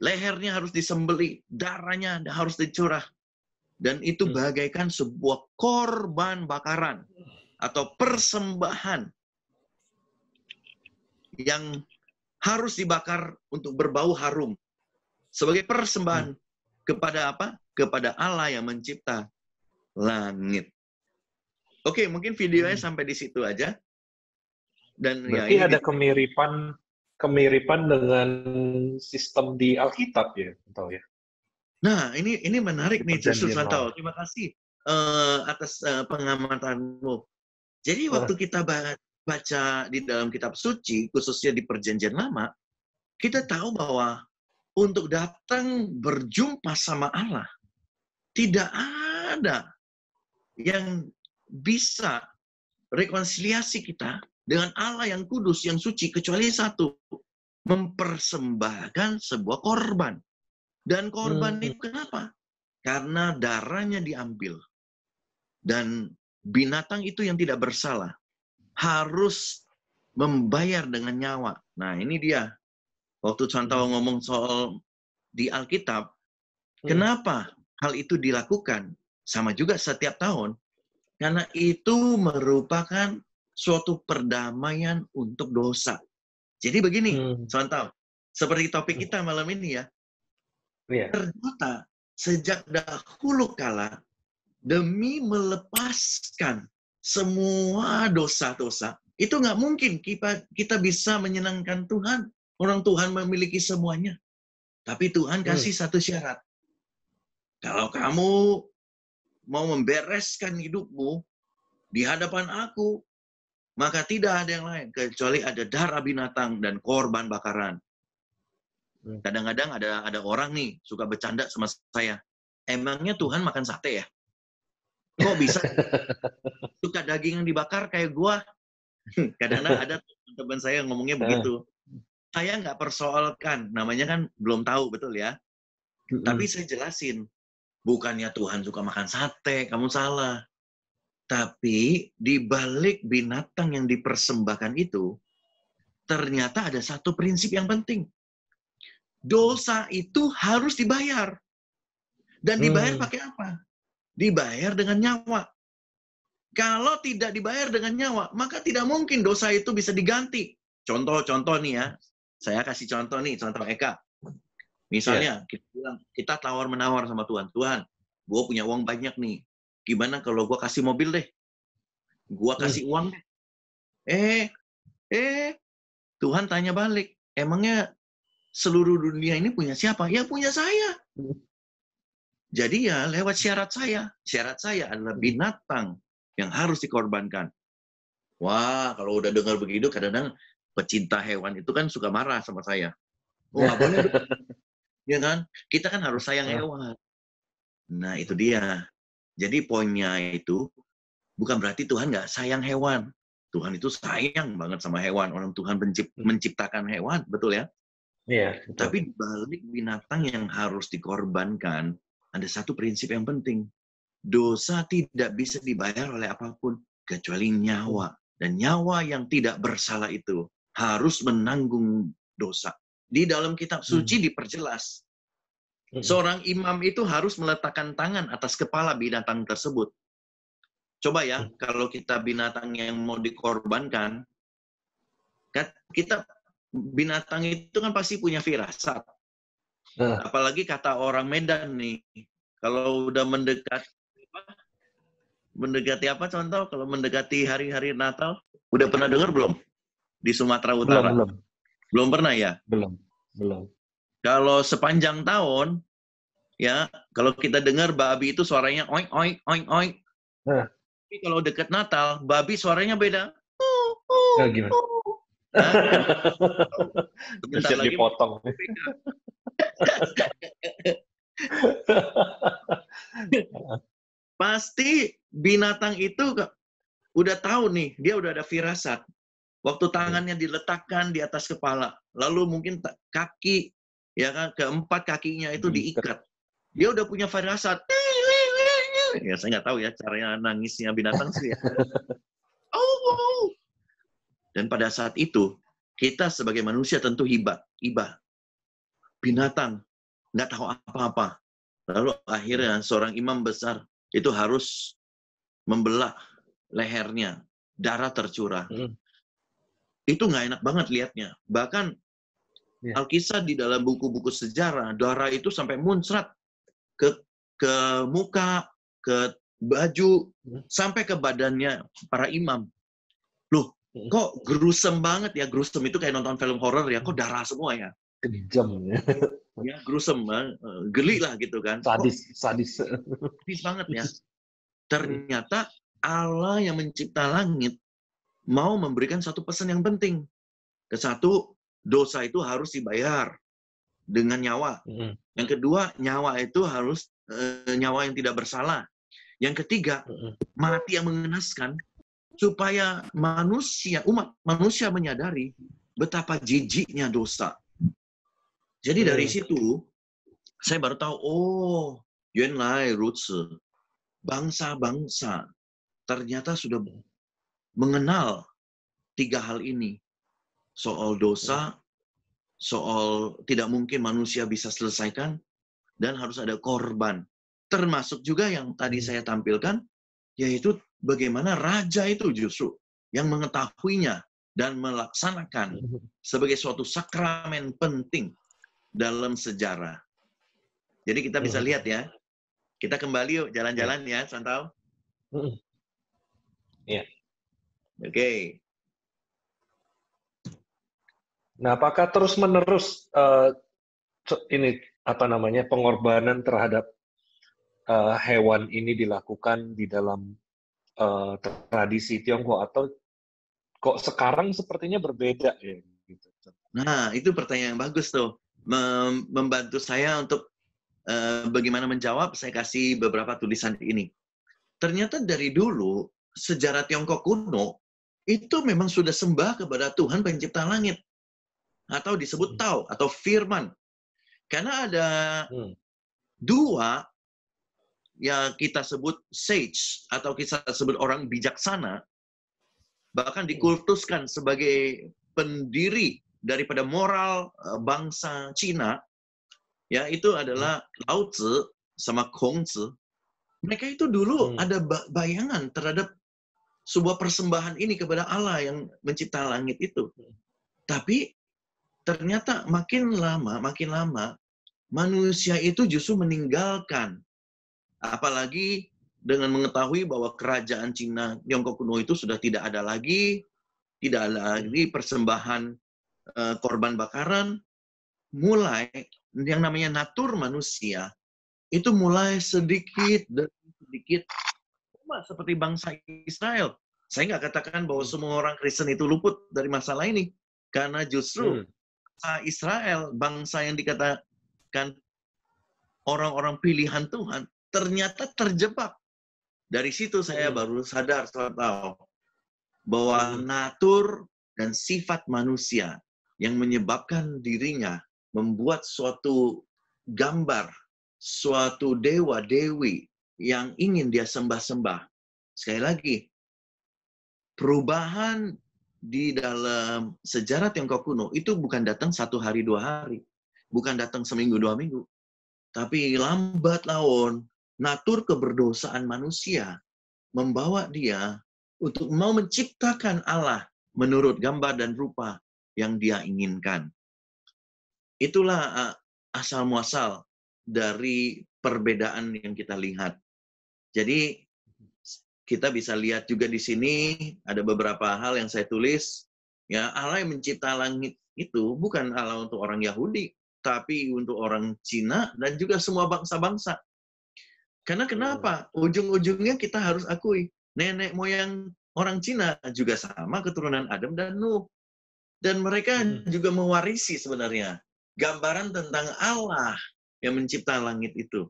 lehernya harus disembelih, darahnya harus dicurah. Dan itu bagaikan sebuah korban bakaran atau persembahan yang harus dibakar untuk berbau harum. Sebagai persembahan kepada apa? Kepada Allah yang mencipta langit. Oke, mungkin videonya sampai di situ aja. Dan berarti ya, ada kemiripan dengan sistem di Alkitab ya, tahu ya? Nah, ini menarik nih, justru Santau. Lama. Terima kasih atas pengamatanmu. Jadi waktu kita baca di dalam kitab suci, khususnya di Perjanjian Lama, kita tahu bahwa untuk datang berjumpa sama Allah, tidak ada yang bisa rekonsiliasi kita dengan Allah yang kudus, yang suci, kecuali satu, mempersembahkan sebuah korban. Dan korban itu kenapa? Karena darahnya diambil. Dan binatang itu yang tidak bersalah harus membayar dengan nyawa. Nah, ini dia. Waktu Santau ngomong soal di Alkitab, kenapa hal itu dilakukan? Sama juga setiap tahun. Karena itu merupakan suatu perdamaian untuk dosa. Jadi begini, Santau, seperti topik kita malam ini ya, ternyata sejak dahulu kala, demi melepaskan semua dosa-dosa, itu nggak mungkin kita bisa menyenangkan Tuhan. Orang Tuhan memiliki semuanya. Tapi Tuhan kasih satu syarat. Kalau kamu mau membereskan hidupmu di hadapan aku, maka tidak ada yang lain kecuali ada darah binatang dan korban bakaran. Kadang-kadang ada orang nih suka bercanda sama saya. Emangnya Tuhan makan sate ya? Kok bisa suka daging yang dibakar kayak gua? Kadang-kadang ada teman saya yang ngomongnya begitu. Saya nggak persoalkan, namanya kan belum tahu, betul ya. Tapi saya jelasin, bukannya Tuhan suka makan sate, kamu salah. Tapi di balik binatang yang dipersembahkan itu, ternyata ada satu prinsip yang penting. Dosa itu harus dibayar. Dan dibayar pakai apa? Dibayar dengan nyawa. Kalau tidak dibayar dengan nyawa, maka tidak mungkin dosa itu bisa diganti. Contoh nih ya. Saya kasih contoh nih, contoh Eka. Misalnya, kita bilang, kita tawar-menawar sama Tuhan. Tuhan, gue punya uang banyak nih. Gimana kalau gue kasih mobil deh? Gue kasih uang deh. Tuhan tanya balik, emangnya seluruh dunia ini punya siapa? Ya punya saya. Jadi ya lewat syarat saya. Syarat saya adalah binatang yang harus dikorbankan. Wah, kalau udah dengar begitu, kadang-kadang pecinta hewan itu kan suka marah sama saya. Oh, nggak boleh dong. Ya kan? Kita kan harus sayang hewan. Nah, itu dia. Jadi poinnya itu, bukan berarti Tuhan nggak sayang hewan. Tuhan itu sayang banget sama hewan. Orang Tuhan menciptakan hewan, betul ya? Iya. Tapi di balik binatang yang harus dikorbankan, ada satu prinsip yang penting. Dosa tidak bisa dibayar oleh apapun, kecuali nyawa. Dan nyawa yang tidak bersalah itu harus menanggung dosa. Di dalam kitab suci diperjelas. Seorang imam itu harus meletakkan tangan atas kepala binatang tersebut. Coba ya, kalau kita binatang yang mau dikorbankan, kan kita binatang itu kan pasti punya firasat. Apalagi kata orang Medan nih, kalau udah mendekati apa contoh? Kalau mendekati hari-hari Natal, udah pernah dengar belum? Di Sumatera Utara? Belum pernah ya? Belum. Kalau sepanjang tahun, ya, kalau kita dengar babi itu suaranya oink, oink, oink, oink. Tapi kalau dekat Natal, babi suaranya beda. Gimana? Sebentar lagi dipotong. Pasti binatang itu udah tahu nih, dia udah ada firasat. Waktu tangannya diletakkan di atas kepala, lalu mungkin kaki, ya kan, keempat kakinya itu diikat. Dia udah punya firasat. Ya saya nggak tahu ya caranya nangisnya binatang sih ya. Dan pada saat itu kita sebagai manusia tentu iba. Binatang nggak tahu apa-apa. Lalu akhirnya seorang imam besar itu harus membelah lehernya, darah tercurah. Itu nggak enak banget lihatnya. Bahkan Alkisah di dalam buku-buku sejarah, darah itu sampai muncrat ke muka, ke baju, sampai ke badannya para imam. Loh, kok gruesome banget ya? Gruesome itu kayak nonton film horor ya, kok darah semua ya? Kejam ya. Ya, gruesome, geli lah gitu kan. Sadis Banget ya. Ternyata Allah yang mencipta langit mau memberikan satu pesan yang penting. Satu, dosa itu harus dibayar dengan nyawa. Yang kedua, nyawa itu harus nyawa yang tidak bersalah. Yang ketiga, mati yang mengenaskan supaya umat manusia menyadari betapa jijiknya dosa. Jadi dari situ, saya baru tahu, yuanlai ruzi, bangsa-bangsa ternyata sudah mengenal 3 hal ini. Soal dosa, soal tidak mungkin manusia bisa selesaikan, dan harus ada korban. Termasuk juga yang tadi saya tampilkan, yaitu bagaimana raja itu justru yang mengetahuinya dan melaksanakan sebagai suatu sakramen penting dalam sejarah. Jadi kita bisa lihat ya. Kita kembali yuk jalan-jalan ya, Santau. Iya. Oke. Nah, apakah terus-menerus ini pengorbanan terhadap hewan ini dilakukan di dalam tradisi Tionghoa, atau kok sekarang sepertinya berbeda ya? Gitu. Nah, itu pertanyaan yang bagus tuh. Membantu saya untuk bagaimana menjawab, saya kasih beberapa tulisan ini. Ternyata dari dulu, sejarah Tiongkok kuno, itu memang sudah sembah kepada Tuhan pencipta langit. Atau disebut Tao, atau firman. Karena ada 2, ya kita sebut sage, atau kita sebut orang bijaksana, bahkan dikultuskan sebagai pendiri daripada moral bangsa Cina, ya itu adalah Lao Tzu sama Kongzi. Mereka itu dulu ada bayangan terhadap sebuah persembahan ini kepada Allah yang mencipta langit itu. Tapi ternyata makin lama, manusia itu justru meninggalkan. Apalagi dengan mengetahui bahwa kerajaan Cina Tiongkok kuno itu sudah tidak ada lagi persembahan korban bakaran, mulai yang namanya natur manusia itu mulai sedikit demi sedikit sama seperti bangsa Israel. Saya nggak katakan bahwa semua orang Kristen itu luput dari masalah ini, karena justru bangsa Israel, bangsa yang dikatakan orang-orang pilihan Tuhan, ternyata terjebak. Dari situ saya baru sadar bahwa natur dan sifat manusia yang menyebabkan dirinya membuat suatu gambar, suatu dewa-dewi yang ingin dia sembah-sembah. Sekali lagi, perubahan di dalam sejarah Tiongkok kuno itu bukan datang 1 hari 2 hari, bukan datang seminggu 2 minggu, tapi lambat laun natur keberdosaan manusia membawa dia untuk mau menciptakan Allah menurut gambar dan rupa yang dia inginkan. Itulah asal muasal dari perbedaan yang kita lihat. Jadi kita bisa lihat juga di sini ada beberapa hal yang saya tulis. Ya, Allah yang mencipta langit itu bukan Allah untuk orang Yahudi, tapi untuk orang Cina dan juga semua bangsa-bangsa. Karena kenapa? Ujung-ujungnya kita harus akui, nenek moyang orang Cina juga sama keturunan Adam dan Nuh. Dan mereka juga mewarisi sebenarnya gambaran tentang Allah yang mencipta langit itu.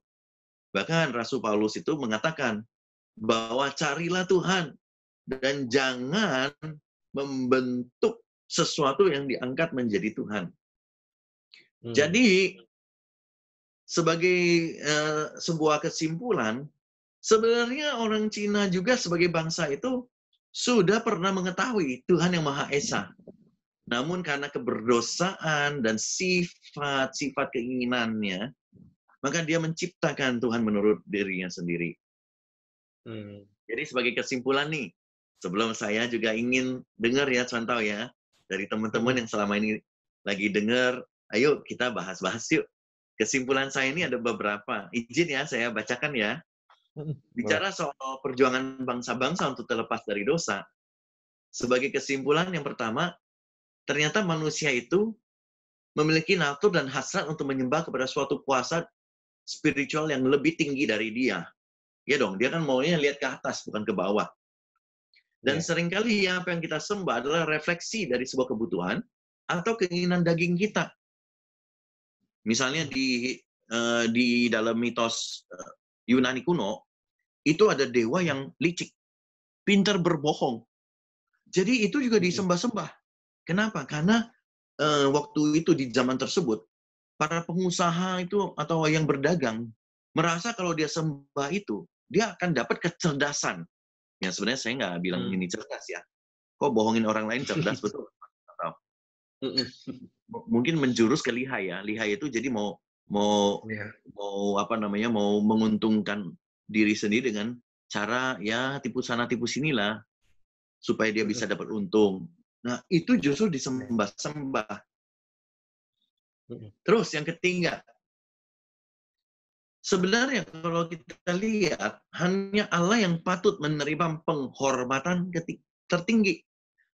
Bahkan Rasul Paulus itu mengatakan bahwa carilah Tuhan dan jangan membentuk sesuatu yang diangkat menjadi Tuhan. Jadi sebagai sebuah kesimpulan, sebenarnya orang Cina juga sebagai bangsa itu sudah pernah mengetahui Tuhan yang Maha Esa. Namun karena keberdosaan dan sifat-sifat keinginannya, maka dia menciptakan Tuhan menurut dirinya sendiri. Jadi sebagai kesimpulan nih, sebelum saya juga ingin dengar ya, contoh ya, dari teman-teman yang selama ini lagi dengar, ayo kita bahas-bahas yuk. Kesimpulan saya ini ada beberapa. Izin ya, saya bacakan ya. Bicara soal perjuangan bangsa-bangsa untuk terlepas dari dosa, sebagai kesimpulan yang pertama, ternyata manusia itu memiliki natur dan hasrat untuk menyembah kepada suatu kuasa spiritual yang lebih tinggi dari dia. Ya dong, dia kan maunya lihat ke atas, bukan ke bawah. Dan seringkali apa yang kita sembah adalah refleksi dari sebuah kebutuhan atau keinginan daging kita. Misalnya di dalam mitos Yunani kuno, itu ada dewa yang licik, pintar berbohong. Jadi itu juga disembah-sembah. Kenapa? Karena waktu itu di zaman tersebut, para pengusaha itu atau yang berdagang merasa kalau dia sembah itu, dia akan dapat kecerdasan. Ya sebenarnya saya nggak bilang ini cerdas ya. Kok bohongin orang lain cerdas betul? Atau mungkin menjurus ke lihai ya. Lihai itu jadi mau menguntungkan diri sendiri dengan cara ya tipu sana tipu sinilah supaya dia bisa dapat untung. Nah, itu justru disembah-sembah. Terus yang ketiga, sebenarnya kalau kita lihat, hanya Allah yang patut menerima penghormatan tertinggi.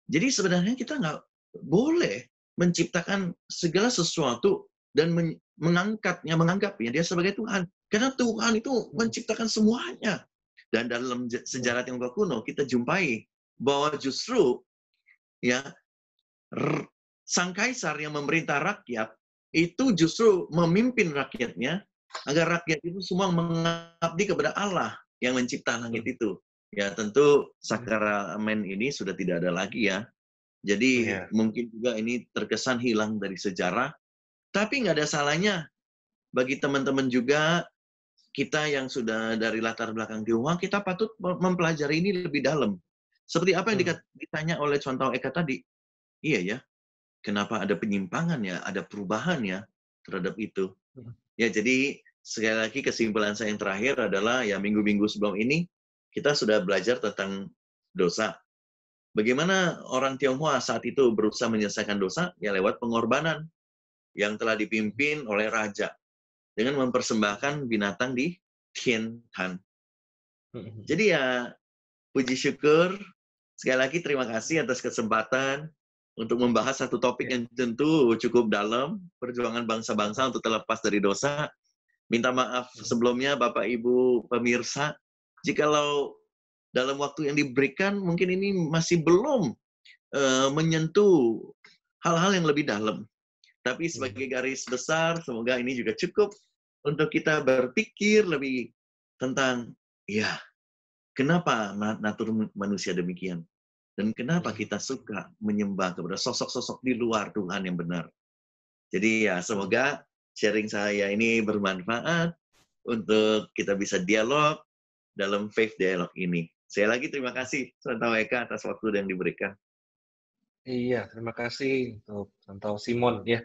Jadi sebenarnya kita nggak boleh menciptakan segala sesuatu dan menganggapnya dia sebagai Tuhan. Karena Tuhan itu menciptakan semuanya. Dan dalam sejarah Tiongkok kuno, kita jumpai bahwa justru ya sang kaisar yang memerintah rakyat itu justru memimpin rakyatnya agar rakyat itu semua mengabdi kepada Allah yang mencipta langit itu. Ya tentu sakramen ini sudah tidak ada lagi ya. Jadi mungkin juga ini terkesan hilang dari sejarah. Tapi nggak ada salahnya bagi teman-teman juga kita yang sudah dari latar belakang Tionghoa, kita patut mempelajari ini lebih dalam. Seperti apa yang ditanya oleh Contoh Eka tadi. Iya ya, kenapa ada penyimpangan ya, ada perubahan ya terhadap itu. Ya jadi sekali lagi kesimpulan saya yang terakhir adalah ya minggu-minggu sebelum ini kita sudah belajar tentang dosa. bagaimana orang Tionghoa saat itu berusaha menyelesaikan dosa? Ya lewat pengorbanan yang telah dipimpin oleh raja dengan mempersembahkan binatang di Tiantan. Jadi ya, puji syukur, sekali lagi terima kasih atas kesempatan untuk membahas satu topik yang tentu cukup dalam, perjuangan bangsa-bangsa untuk terlepas dari dosa. Minta maaf sebelumnya Bapak Ibu pemirsa, jikalau dalam waktu yang diberikan mungkin ini masih belum menyentuh hal-hal yang lebih dalam. Tapi sebagai garis besar, semoga ini juga cukup untuk kita berpikir lebih tentang, ya, kenapa natur manusia demikian? Dan kenapa kita suka menyembah kepada sosok-sosok di luar Tuhan yang benar? Jadi ya, semoga sharing saya ini bermanfaat untuk kita bisa dialog dalam faith dialog ini. Saya lagi terima kasih Santau Eka atas waktu yang diberikan. Iya, terima kasih untuk Santau Simon ya.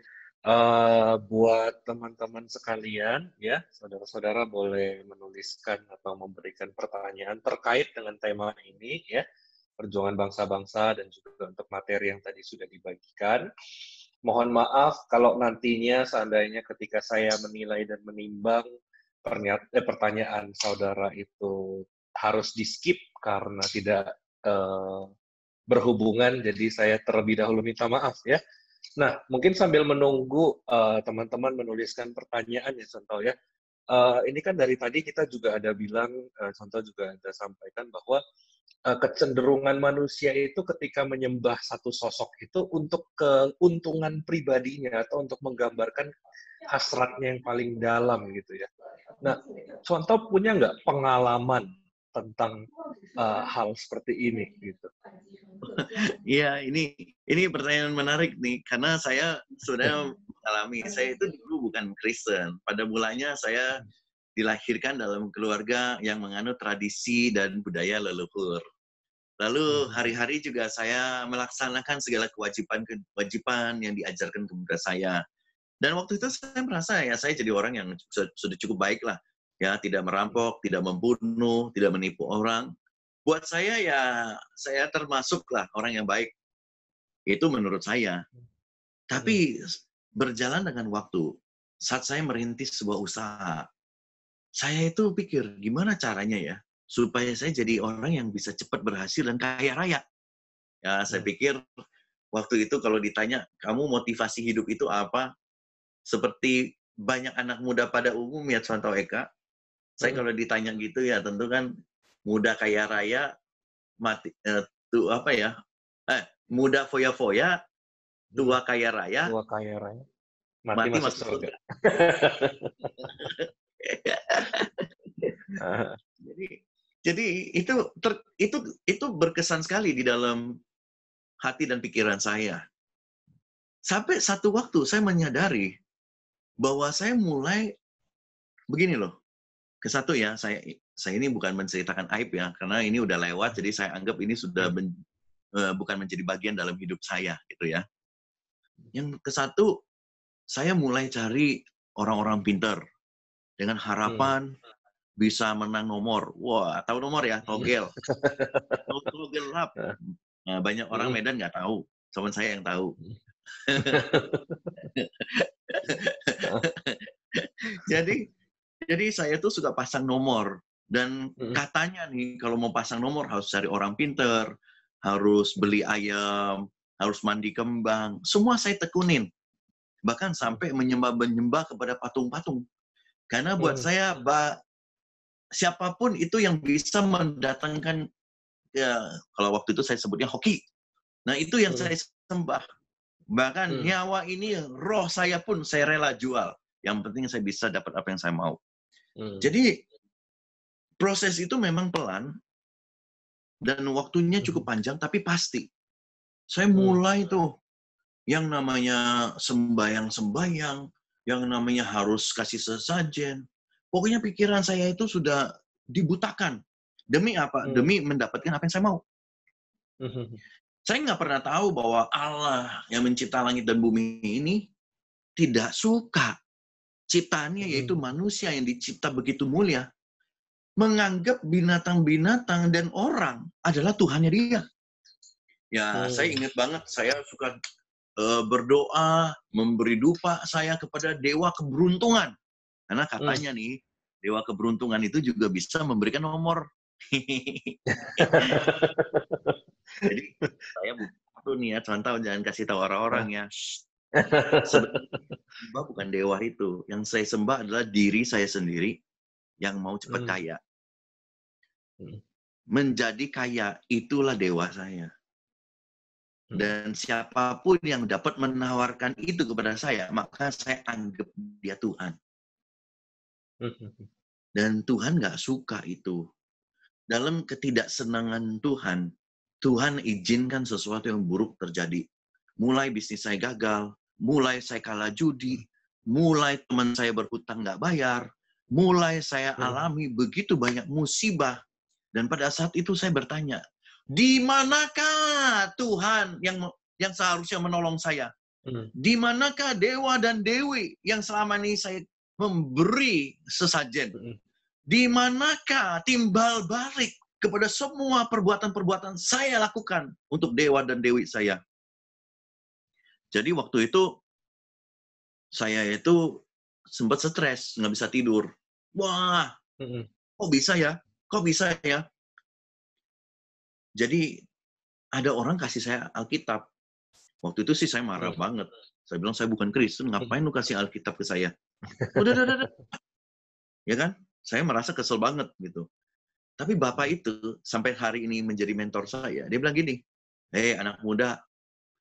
Buat teman-teman sekalian ya, saudara-saudara boleh menuliskan atau memberikan pertanyaan terkait dengan tema ini ya, perjuangan bangsa-bangsa dan juga untuk materi yang tadi sudah dibagikan. Mohon maaf kalau nantinya seandainya ketika saya menilai dan menimbang pertanyaan saudara itu harus di-skip karena tidak berhubungan, jadi saya terlebih dahulu minta maaf ya. Nah, mungkin sambil menunggu teman-teman menuliskan pertanyaan ya, Contoh ya. Ini kan dari tadi kita juga ada bilang, Contoh juga ada sampaikan bahwa kecenderungan manusia itu ketika menyembah satu sosok itu untuk keuntungan pribadinya atau untuk menggambarkan hasratnya yang paling dalam gitu ya. Nah, Contoh punya nggak pengalaman tentang hal seperti ini gitu? Iya, ini pertanyaan menarik nih, karena saya sudah mengalami. Saya itu dulu bukan Kristen. Pada mulanya saya dilahirkan dalam keluarga yang menganut tradisi dan budaya leluhur. Lalu hari-hari juga saya melaksanakan segala kewajiban yang diajarkan kepada saya. Dan waktu itu saya merasa ya saya jadi orang yang sudah cukup baik lah. Ya, tidak merampok, tidak membunuh, tidak menipu orang. Buat saya ya, saya termasuklah orang yang baik. Itu menurut saya. Tapi berjalan dengan waktu, saat saya merintis sebuah usaha, saya itu pikir, gimana caranya ya, supaya saya jadi orang yang bisa cepat berhasil dan kaya raya. Ya, saya pikir, waktu itu kalau ditanya, kamu motivasi hidup itu apa? Seperti banyak anak muda pada umum ya, Contoh Eka, saya kalau ditanya gitu ya, tentu kan muda kaya raya, muda foya-foya, tua kaya raya, mati masuk surga. Jadi itu berkesan sekali di dalam hati dan pikiran saya. Sampai satu waktu saya menyadari bahwa saya mulai begini loh. Kesatu ya, saya ini bukan menceritakan aib ya, karena ini udah lewat, jadi saya anggap ini sudah bukan menjadi bagian dalam hidup saya gitu ya. Yang kesatu, saya mulai cari orang-orang pintar dengan harapan bisa menang nomor. Wah, tahu nomor ya? Togel. Togel lap. Nah, banyak orang Medan nggak tahu. Cuma saya yang tahu. Jadi saya tuh suka pasang nomor. Dan katanya nih, kalau mau pasang nomor harus cari orang pintar, harus beli ayam, harus mandi kembang. Semua saya tekunin. Bahkan sampai menyembah kepada patung-patung. Karena buat saya, siapapun itu yang bisa mendatangkan, ya kalau waktu itu saya sebutnya hoki. Nah itu yang saya sembah. Bahkan nyawa ini, roh saya pun saya rela jual. Yang penting saya bisa dapat apa yang saya mau. Jadi proses itu memang pelan dan waktunya cukup panjang, tapi pasti. Saya mulai tuh yang namanya sembahyang, yang namanya harus kasih sesajen. Pokoknya pikiran saya itu sudah dibutakan. Demi apa? Demi mendapatkan apa yang saya mau. Saya nggak pernah tahu bahwa Allah yang mencipta langit dan bumi ini tidak suka ciptaannya, yaitu manusia yang dicipta begitu mulia, menganggap binatang-binatang dan orang adalah Tuhannya dia. Ya, saya ingat banget, saya suka berdoa, memberi dupa saya kepada dewa keberuntungan. Karena katanya nih, dewa keberuntungan itu juga bisa memberikan nomor. Jadi, saya butuh nih ya, contoh jangan kasih tahu orang-orang ya. Sebenarnya bukan dewa itu. Yang saya sembah adalah diri saya sendiri yang mau cepat kaya. Menjadi kaya, itulah dewa saya. Dan siapapun yang dapat menawarkan itu kepada saya, maka saya anggap dia Tuhan. Dan Tuhan nggak suka itu. Dalam ketidaksenangan Tuhan, Tuhan izinkan sesuatu yang buruk terjadi. Mulai bisnis saya gagal, mulai saya kalah judi, mulai teman saya berhutang nggak bayar, mulai saya alami begitu banyak musibah. Dan pada saat itu saya bertanya, di manakah Tuhan yang seharusnya menolong saya? Di manakah dewa dan dewi yang selama ini saya memberi sesajen? Di manakah timbal balik kepada semua perbuatan-perbuatan saya lakukan untuk dewa dan dewi saya? Jadi waktu itu, saya itu sempat stres, nggak bisa tidur. Wah, kok bisa ya? Kok bisa ya? Jadi, ada orang kasih saya Alkitab. Waktu itu sih saya marah banget. Saya bilang, saya bukan Kristen, ngapain lu kasih Alkitab ke saya? Udah. Ya kan? Saya merasa kesel banget gitu. Tapi Bapak itu, sampai hari ini menjadi mentor saya, dia bilang gini, "Hei anak muda,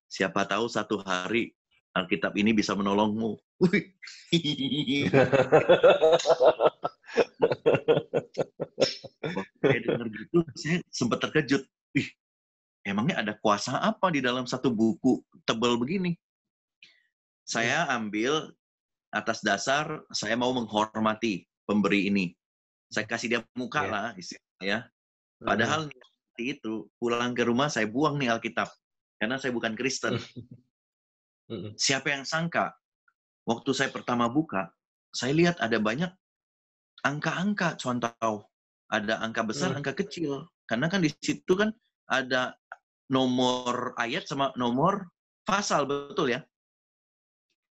siapa tahu satu hari Alkitab ini bisa menolongmu." Waktu saya dengar gitu, saya sempat terkejut. Emangnya ada kuasa apa di dalam satu buku tebal begini? Saya ambil atas dasar saya mau menghormati pemberi ini. Saya kasih dia muka lah, istilahnya. Padahal itu pulang ke rumah saya buang nih Alkitab. Karena saya bukan Kristen. Siapa yang sangka? Waktu saya pertama buka, saya lihat ada banyak angka-angka, contoh. Ada angka besar, angka kecil. Karena kan di situ kan ada nomor ayat sama nomor pasal, betul ya?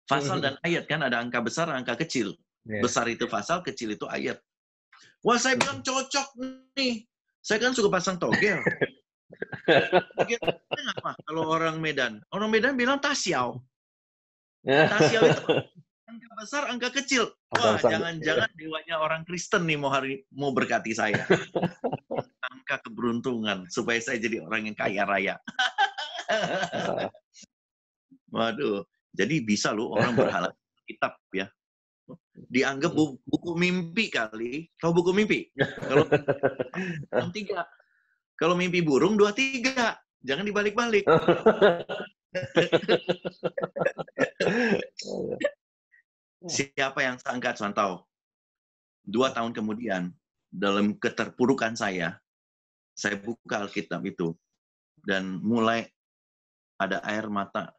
Pasal dan ayat kan ada angka besar, angka kecil. Besar itu pasal, kecil itu ayat. Wah, saya bilang cocok nih. Saya kan suka pasang togel. Togelnya apa kalau orang Medan? Orang Medan bilang tasiau. Tasiau itu angka besar, angka kecil. Wah, jangan-jangan dewanya orang Kristen nih mau berkati saya. Angka keberuntungan supaya saya jadi orang yang kaya raya. Waduh, jadi bisa loh orang berhala kitab ya. Dianggap buku mimpi kali. Tahu buku mimpi? Kalau 3. Kalau mimpi burung 23. Jangan dibalik-balik. Siapa yang sangka, contoh, 2 tahun kemudian, dalam keterpurukan saya buka Alkitab itu, dan mulai ada air mata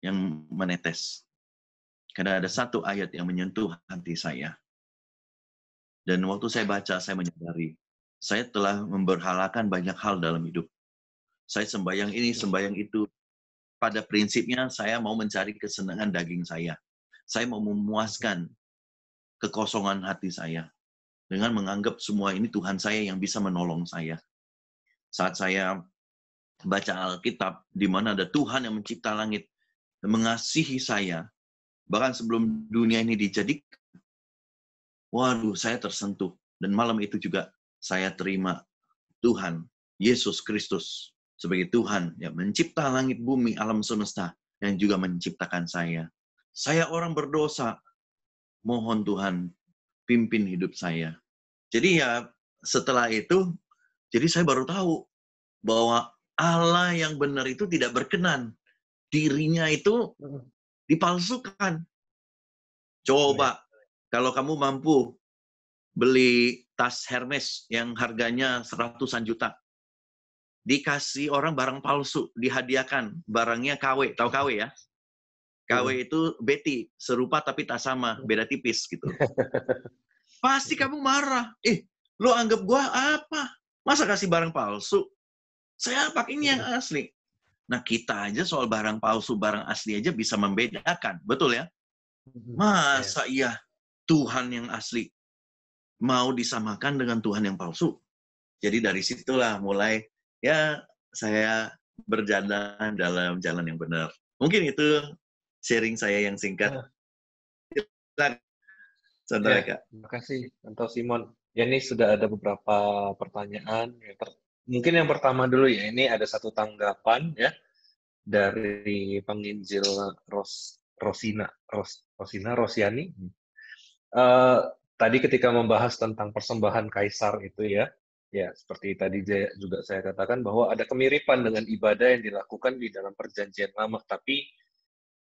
yang menetes. Karena ada satu ayat yang menyentuh hati saya. Dan waktu saya baca, saya menyadari, saya telah memberhalakan banyak hal dalam hidup. Saya sembahyang ini, sembahyang itu. Pada prinsipnya, saya mau mencari kesenangan daging saya. Saya mau memuaskan kekosongan hati saya. Dengan menganggap semua ini Tuhan saya yang bisa menolong saya. Saat saya baca Alkitab, di mana ada Tuhan yang mencipta langit, dan mengasihi saya, bahkan sebelum dunia ini dijadikan, waduh, saya tersentuh. Dan malam itu juga saya terima Tuhan, Yesus Kristus, sebagai Tuhan yang mencipta langit, bumi, alam semesta, yang juga menciptakan saya. Saya orang berdosa, mohon Tuhan pimpin hidup saya. Jadi ya setelah itu, jadi saya baru tahu bahwa Allah yang benar itu tidak berkenan. Dirinya itu dipalsukan. Coba, kalau kamu mampu beli tas Hermes yang harganya seratusan juta, dikasih orang barang palsu, dihadiahkan barangnya KW. Tahu KW ya? KW itu Betty, serupa tapi tak sama, beda tipis gitu. Pasti kamu marah. Lo anggap gua apa? Masa kasih barang palsu? Saya pakai ini yang asli. Nah, kita aja soal barang palsu, barang asli aja bisa membedakan. Betul ya? Masa iya Tuhan yang asli mau disamakan dengan Tuhan yang palsu? Jadi dari situlah mulai ya saya berjalan dalam jalan yang benar. Mungkin itu sharing saya yang singkat. Contoh Ya, Kak. terima kasih, Anto Simon. Ya, ini sudah ada beberapa pertanyaan. Mungkin yang pertama dulu ya, ini ada satu tanggapan ya dari penginjil Rosina Rosiani. Eh, Tadi ketika membahas tentang persembahan kaisar itu ya, ya seperti tadi juga saya katakan bahwa ada kemiripan dengan ibadah yang dilakukan di dalam Perjanjian Lama, tapi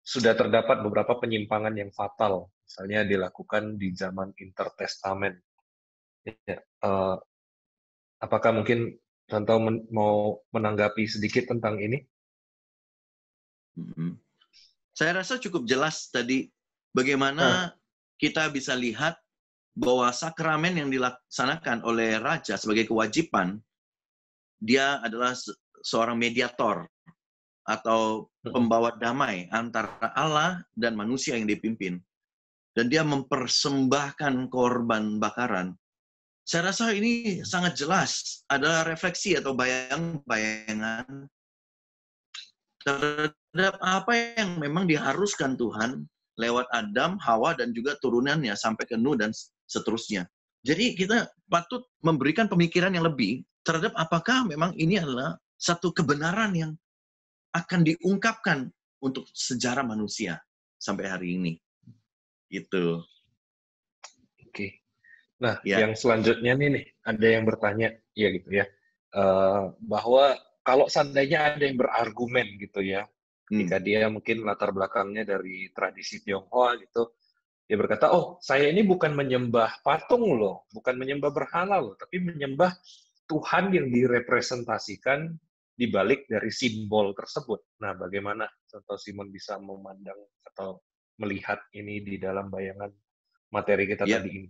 sudah terdapat beberapa penyimpangan yang fatal, misalnya dilakukan di zaman Intertestamen. Ya, apakah mungkin Contoh mau menanggapi sedikit tentang ini? Saya rasa cukup jelas tadi bagaimana kita bisa lihat bahwa sakramen yang dilaksanakan oleh raja sebagai kewajiban, dia adalah seorang mediator atau pembawa damai antara Allah dan manusia yang dipimpin. Dan dia mempersembahkan korban bakaran. Saya rasa ini sangat jelas adalah refleksi atau bayang-bayangan terhadap apa yang memang diharuskan Tuhan lewat Adam, Hawa, dan juga turunannya sampai ke Nuh dan seterusnya. Jadi kita patut memberikan pemikiran yang lebih terhadap apakah memang ini adalah satu kebenaran yang akan diungkapkan untuk sejarah manusia sampai hari ini. Itu. Oke. Nah, Ya. yang selanjutnya nih, ada yang bertanya, ya gitu ya, bahwa kalau seandainya ada yang berargumen gitu ya, ketika dia mungkin latar belakangnya dari tradisi Tionghoa gitu, dia berkata, oh saya ini bukan menyembah patung loh, bukan menyembah berhala loh, tapi menyembah Tuhan yang direpresentasikan di balik dari simbol tersebut. Nah, bagaimana Contoh Simon bisa memandang atau melihat ini di dalam bayangan materi kita tadi ini?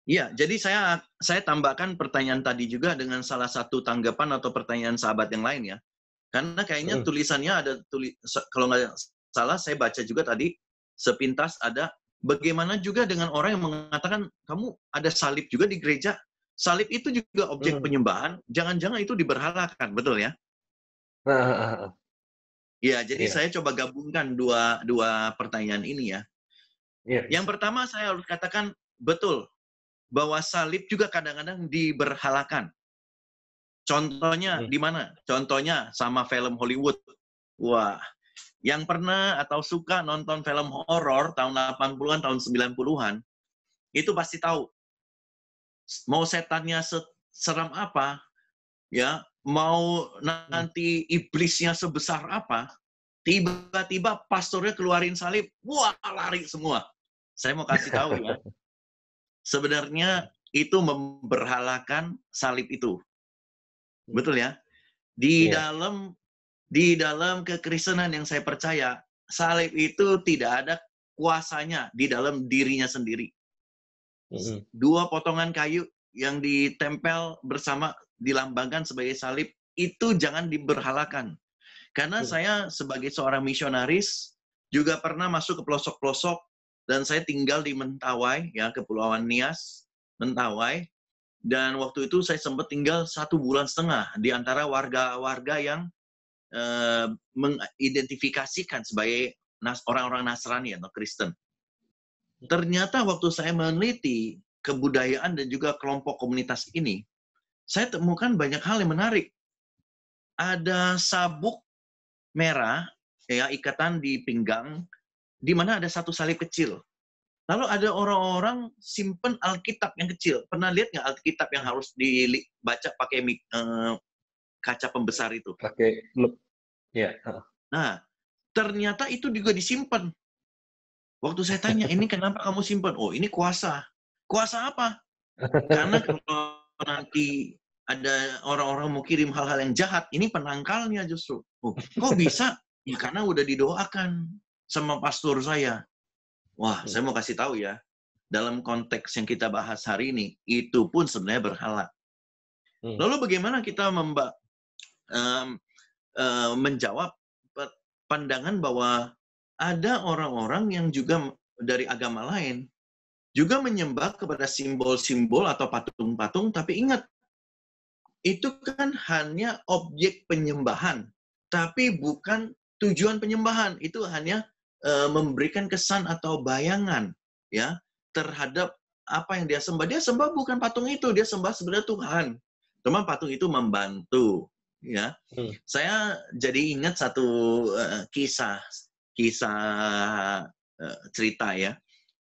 Iya, jadi saya tambahkan pertanyaan tadi juga dengan salah satu tanggapan atau pertanyaan sahabat yang lain ya. Karena kayaknya tulisannya ada kalau nggak salah saya baca juga tadi sepintas ada bagaimana juga dengan orang yang mengatakan kamu ada salib juga di gereja. Salib itu juga objek penyembahan, jangan-jangan itu diberhalakan, betul ya? Iya, jadi saya coba gabungkan dua pertanyaan ini ya. Yang pertama saya harus katakan betul bahwa salib juga kadang-kadang diberhalakan. Contohnya di mana? Contohnya sama film Hollywood. Wah, yang pernah atau suka nonton film horor tahun 80-an, tahun 90-an, itu pasti tahu. Mau setannya seram apa, ya, mau nanti iblisnya sebesar apa, tiba-tiba pastornya keluarin salib, wah lari semua. Saya mau kasih tahu ya. Sebenarnya itu memberhalakan salib itu. Betul ya? Di dalam kekristenan yang saya percaya, salib itu tidak ada kuasanya di dalam dirinya sendiri. Dua potongan kayu yang ditempel bersama dilambangkan sebagai salib itu jangan diberhalakan. Karena saya sebagai seorang misionaris juga pernah masuk ke pelosok-pelosok dan saya tinggal di Mentawai, ya, Kepulauan Nias, Mentawai. Dan waktu itu saya sempat tinggal 1,5 bulan di antara warga-warga yang mengidentifikasikan sebagai orang-orang Nasrani atau Kristen. Ternyata waktu saya meneliti kebudayaan dan juga kelompok komunitas ini, saya temukan banyak hal yang menarik. Ada sabuk merah, ya, ikatan di pinggang, di mana ada satu salib kecil. Lalu ada orang-orang simpen Alkitab yang kecil. Pernah lihat nggak Alkitab yang harus dibaca pakai kaca pembesar itu? Pakai loop. Ya. Nah, ternyata itu juga disimpan. Waktu saya tanya, ini kenapa kamu simpan? Oh, ini kuasa. Kuasa apa? Karena kalau nanti ada orang-orang mau kirim hal-hal yang jahat, ini penangkalnya justru. Oh, kok bisa? Ya karena udah didoakan sama pastor saya. Wah, saya mau kasih tahu ya, dalam konteks yang kita bahas hari ini, itu pun sebenarnya berhala. Lalu bagaimana kita menjawab pandangan bahwa ada orang-orang yang juga dari agama lain juga menyembah kepada simbol-simbol atau patung-patung, tapi ingat, itu kan hanya objek penyembahan, tapi bukan tujuan penyembahan. Itu hanya memberikan kesan atau bayangan ya terhadap apa yang dia sembah. Dia sembah bukan patung itu, dia sembah sebenarnya Tuhan. Teman, patung itu membantu ya. Saya jadi ingat satu kisah cerita ya.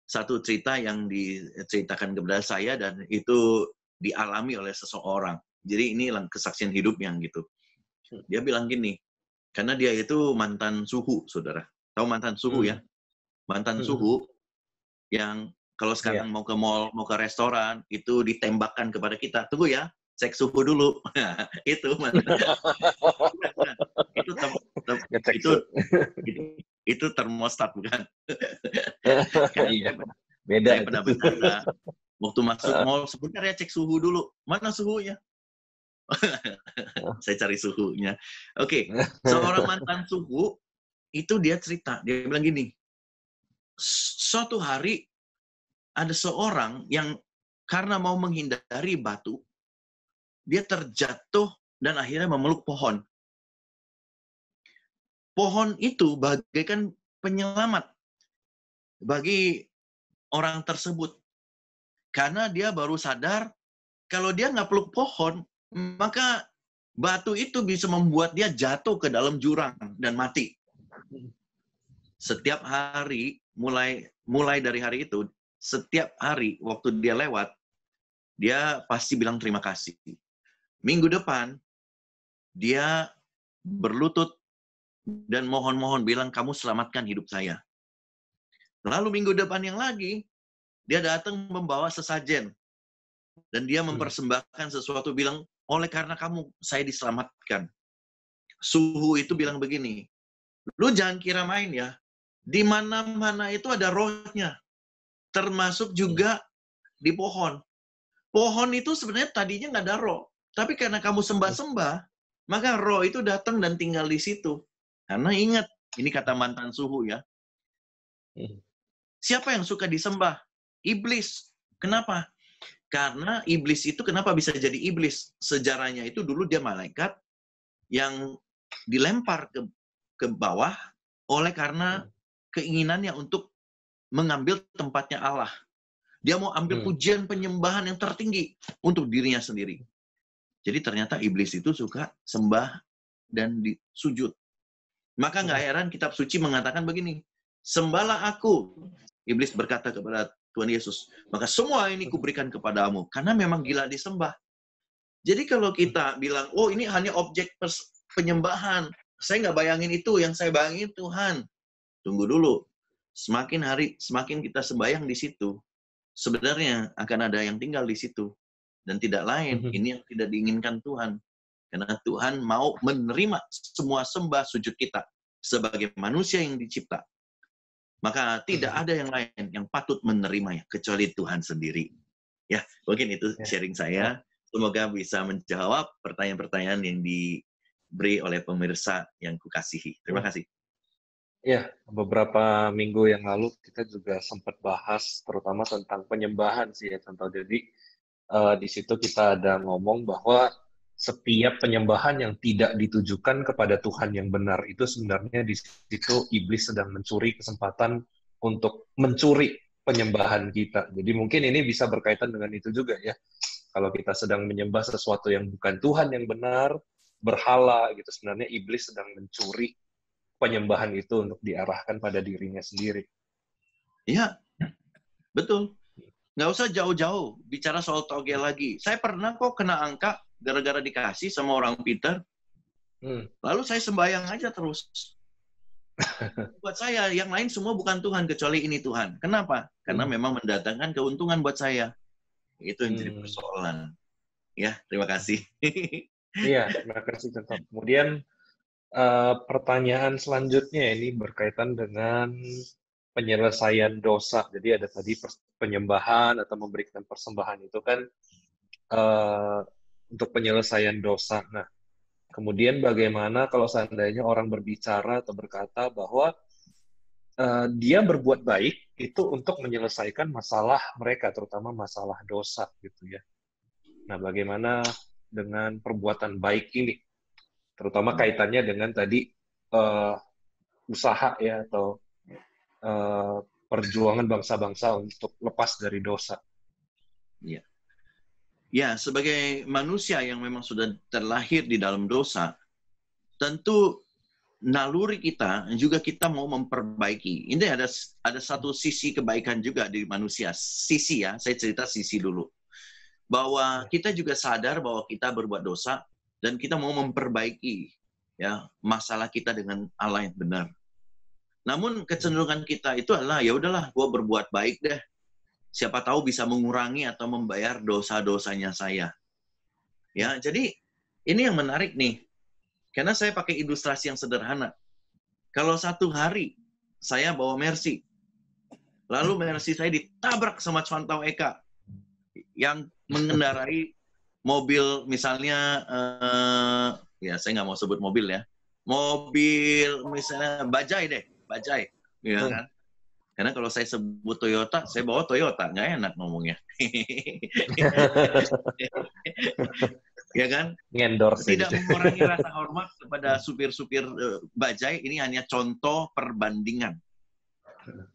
Satu cerita yang diceritakan kepada saya dan itu dialami oleh seseorang. Jadi ini kesaksian hidup yang gitu. Dia bilang gini, karena dia itu mantan suhu, saudara. Tahu mantan suhu ya? Mantan suhu yang kalau sekarang mau ke mall, mau ke restoran, itu ditembakkan kepada kita. Tunggu ya, cek suhu dulu. Itu termostat bukan? Iya. Beda. Saya pernah bercanda. Waktu masuk mall, sebentar ya cek suhu dulu. Mana suhunya? Saya cari suhunya. Oke, seorang mantan suhu, itu dia cerita. Dia bilang gini, suatu hari ada seorang yang karena mau menghindari batu, dia terjatuh dan akhirnya memeluk pohon. Pohon itu bagaikan penyelamat bagi orang tersebut. Karena dia baru sadar, kalau dia nggak peluk pohon, maka batu itu bisa membuat dia jatuh ke dalam jurang dan mati. Setiap hari, mulai dari hari itu, setiap hari waktu dia lewat, dia pasti bilang terima kasih. Minggu depan, dia berlutut dan mohon-mohon bilang, kamu selamatkan hidup saya. Lalu minggu depan yang lagi, dia datang membawa sesajen. Dan dia mempersembahkan sesuatu, bilang, oleh karena kamu, saya diselamatkan. Suhu itu bilang begini, lu jangan kira main ya, di mana-mana itu ada rohnya. Termasuk juga di pohon. Pohon itu sebenarnya tadinya nggak ada roh. Tapi karena kamu sembah-sembah, maka roh itu datang dan tinggal di situ. Karena ingat, ini kata mantan suhu ya. Siapa yang suka disembah? Iblis. Kenapa? Karena iblis itu kenapa bisa jadi iblis? Sejarahnya itu dulu dia malaikat yang dilempar ke bawah oleh karena keinginannya untuk mengambil tempatnya Allah. Dia mau ambil pujian penyembahan yang tertinggi untuk dirinya sendiri. Jadi ternyata iblis itu suka sembah dan disujud. Maka nggak heran kitab suci mengatakan begini, sembahlah aku. Iblis berkata kepada Tuhan Yesus, maka semua ini kuberikan kepadamu. Karena memang gila disembah. Jadi kalau kita bilang, oh ini hanya objek penyembahan, saya nggak bayangin itu, yang saya bayangin Tuhan. Tunggu dulu. Semakin hari, semakin kita sembahyang di situ, sebenarnya akan ada yang tinggal di situ. Dan tidak lain, ini yang tidak diinginkan Tuhan. Karena Tuhan mau menerima semua sembah sujud kita sebagai manusia yang dicipta. Maka tidak ada yang lain yang patut menerimanya, kecuali Tuhan sendiri. Ya, mungkin itu sharing saya. Semoga bisa menjawab pertanyaan-pertanyaan yang diberi oleh pemirsa yang kukasihi. Terima kasih. Ya, beberapa minggu yang lalu kita juga sempat bahas terutama tentang penyembahan sih ya, contoh. Jadi di situ kita ada ngomong bahwa setiap penyembahan yang tidak ditujukan kepada Tuhan yang benar itu sebenarnya di situ iblis sedang mencuri kesempatan untuk mencuri penyembahan kita. Jadi mungkin ini bisa berkaitan dengan itu juga ya. Kalau kita sedang menyembah sesuatu yang bukan Tuhan yang benar, berhala gitu, sebenarnya iblis sedang mencuri penyembahan itu untuk diarahkan pada dirinya sendiri. Iya, betul. Nggak usah jauh-jauh bicara soal togel lagi. Saya pernah kok kena angka gara-gara dikasih sama orang pintar. Lalu saya sembahyang aja terus. Buat saya, yang lain semua bukan Tuhan, kecuali ini Tuhan. Kenapa? Karena memang mendatangkan keuntungan buat saya. Itu yang jadi persoalan. Ya, terima kasih. Iya, terima kasih contoh. Kemudian pertanyaan selanjutnya ini berkaitan dengan penyelesaian dosa. Jadi ada tadi penyembahan atau memberikan persembahan itu kan untuk penyelesaian dosa. Nah, Kemudian bagaimana kalau seandainya orang berbicara atau berkata bahwa dia berbuat baik itu untuk menyelesaikan masalah mereka, terutama masalah dosa gitu ya. Nah, bagaimana dengan perbuatan baik ini, terutama kaitannya dengan tadi usaha ya atau perjuangan bangsa-bangsa untuk lepas dari dosa. Ya. Ya, sebagai manusia yang memang sudah terlahir di dalam dosa, tentu naluri kita juga kita mau memperbaiki. Ini ada satu sisi kebaikan juga di manusia. Sisi ya, saya cerita sisi dulu. Bahwa kita juga sadar bahwa kita berbuat dosa dan kita mau memperbaiki ya masalah kita dengan Allah yang benar. Namun kecenderungan kita itu adalah ya udahlah, gue berbuat baik deh. Siapa tahu bisa mengurangi atau membayar dosa-dosanya saya. Ya, jadi ini yang menarik nih. Karena saya pakai ilustrasi yang sederhana. Kalau satu hari saya bawa Mercy, lalu Mercy saya ditabrak sama Contoh Eka yang mengendarai mobil misalnya, ya saya nggak mau sebut mobil ya, mobil misalnya Bajaj deh, Bajaj, ya kan? Karena kalau saya sebut Toyota, saya bawa Toyota, nggak enak ngomongnya. Ya kan? Ngendorse Tidak mengurangi rasa hormat kepada supir-supir Bajaj, ini hanya contoh perbandingan.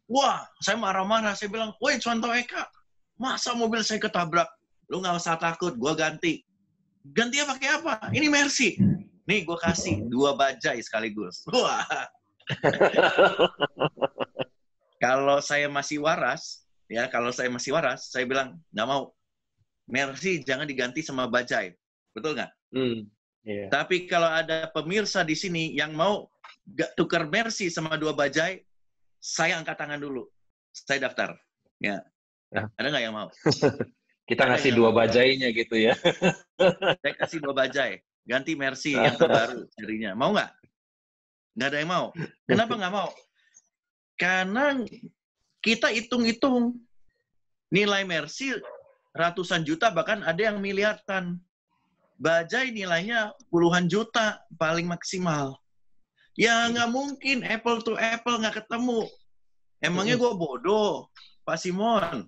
Wah, saya marah-marah, saya bilang, woi Contoh Eka, masa mobil saya ketabrak? Lu nggak usah takut, gue ganti. Gantinya pakai apa? Ini Mercy. Nih, gue kasih 2 Bajaj sekaligus. Wah. Kalau saya masih waras, ya kalau saya masih waras, saya bilang nggak mau. Mercy jangan diganti sama Bajaj, betul nggak? Yeah. Tapi kalau ada pemirsa di sini yang mau tukar Mercy sama 2 Bajaj, saya angkat tangan dulu, saya daftar. Ya, ada nggak yang mau? Kita ngasih 2 Bajajnya gitu ya. Saya kasih 2 Bajaj, ganti Mercy yang terbaru serinya. Mau nggak? Nggak ada yang mau. Kenapa nggak mau? Karena kita hitung-hitung nilai Mercy ratusan juta, bahkan ada yang miliaran. Bajaj nilainya puluhan juta paling maksimal. Ya nggak mungkin apple to apple, nggak ketemu. Emangnya gue bodoh, Pak Simon?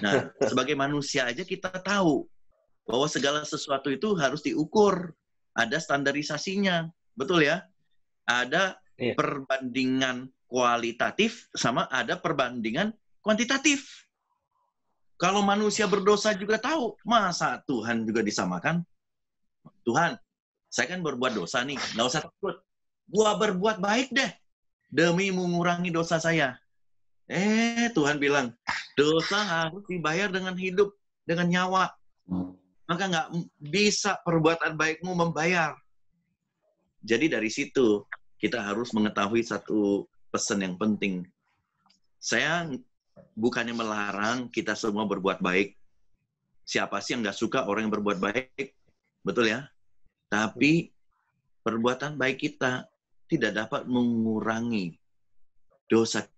Nah, sebagai manusia aja kita tahu bahwa segala sesuatu itu harus diukur. Ada standarisasinya. Betul ya? Ada perbandingan kualitatif sama ada perbandingan kuantitatif. Kalau manusia berdosa juga tahu, masa Tuhan juga disamakan? Tuhan, saya kan berbuat dosa nih, nggak usah takut. Gua berbuat baik deh, demi mengurangi dosa saya. Tuhan bilang, dosa harus dibayar dengan hidup, dengan nyawa. Maka nggak bisa perbuatan baikmu membayar. Jadi dari situ, kita harus mengetahui satu pesan yang penting. Saya bukannya melarang kita semua berbuat baik. Siapa sih yang nggak suka orang yang berbuat baik? Betul ya? Tapi perbuatan baik kita tidak dapat mengurangi dosa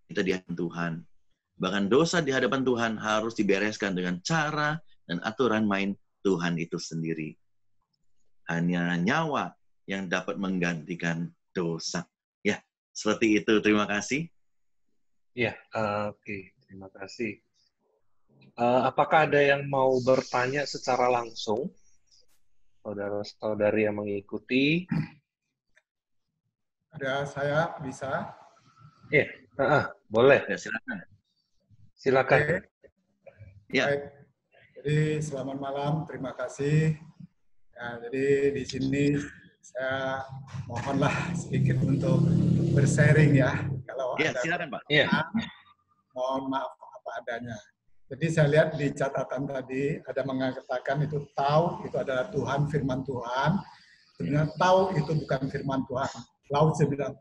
kita di hadapan Tuhan. Bahkan dosa di hadapan Tuhan harus dibereskan dengan cara dan aturan main Tuhan itu sendiri. Hanya nyawa yang dapat menggantikan dosa. Ya, seperti itu. Terima kasih. Ya, oke. Terima kasih. Apakah ada yang mau bertanya secara langsung? Saudara-saudari yang mengikuti. Ada saya bisa? Iya, boleh. Ya, silakan. Silakan. Oke. Ya. Baik. Jadi selamat malam, terima kasih. Ya, jadi di sini saya mohonlah sedikit untuk bersharing ya. Kalau Ya, ada silakan, Pak. Iya. mohon maaf apa adanya. Jadi saya lihat di catatan tadi ada mengatakan itu tahu itu adalah Tuhan, firman Tuhan. Sebenarnya tahu itu bukan firman Tuhan. Lao Tzu bilang,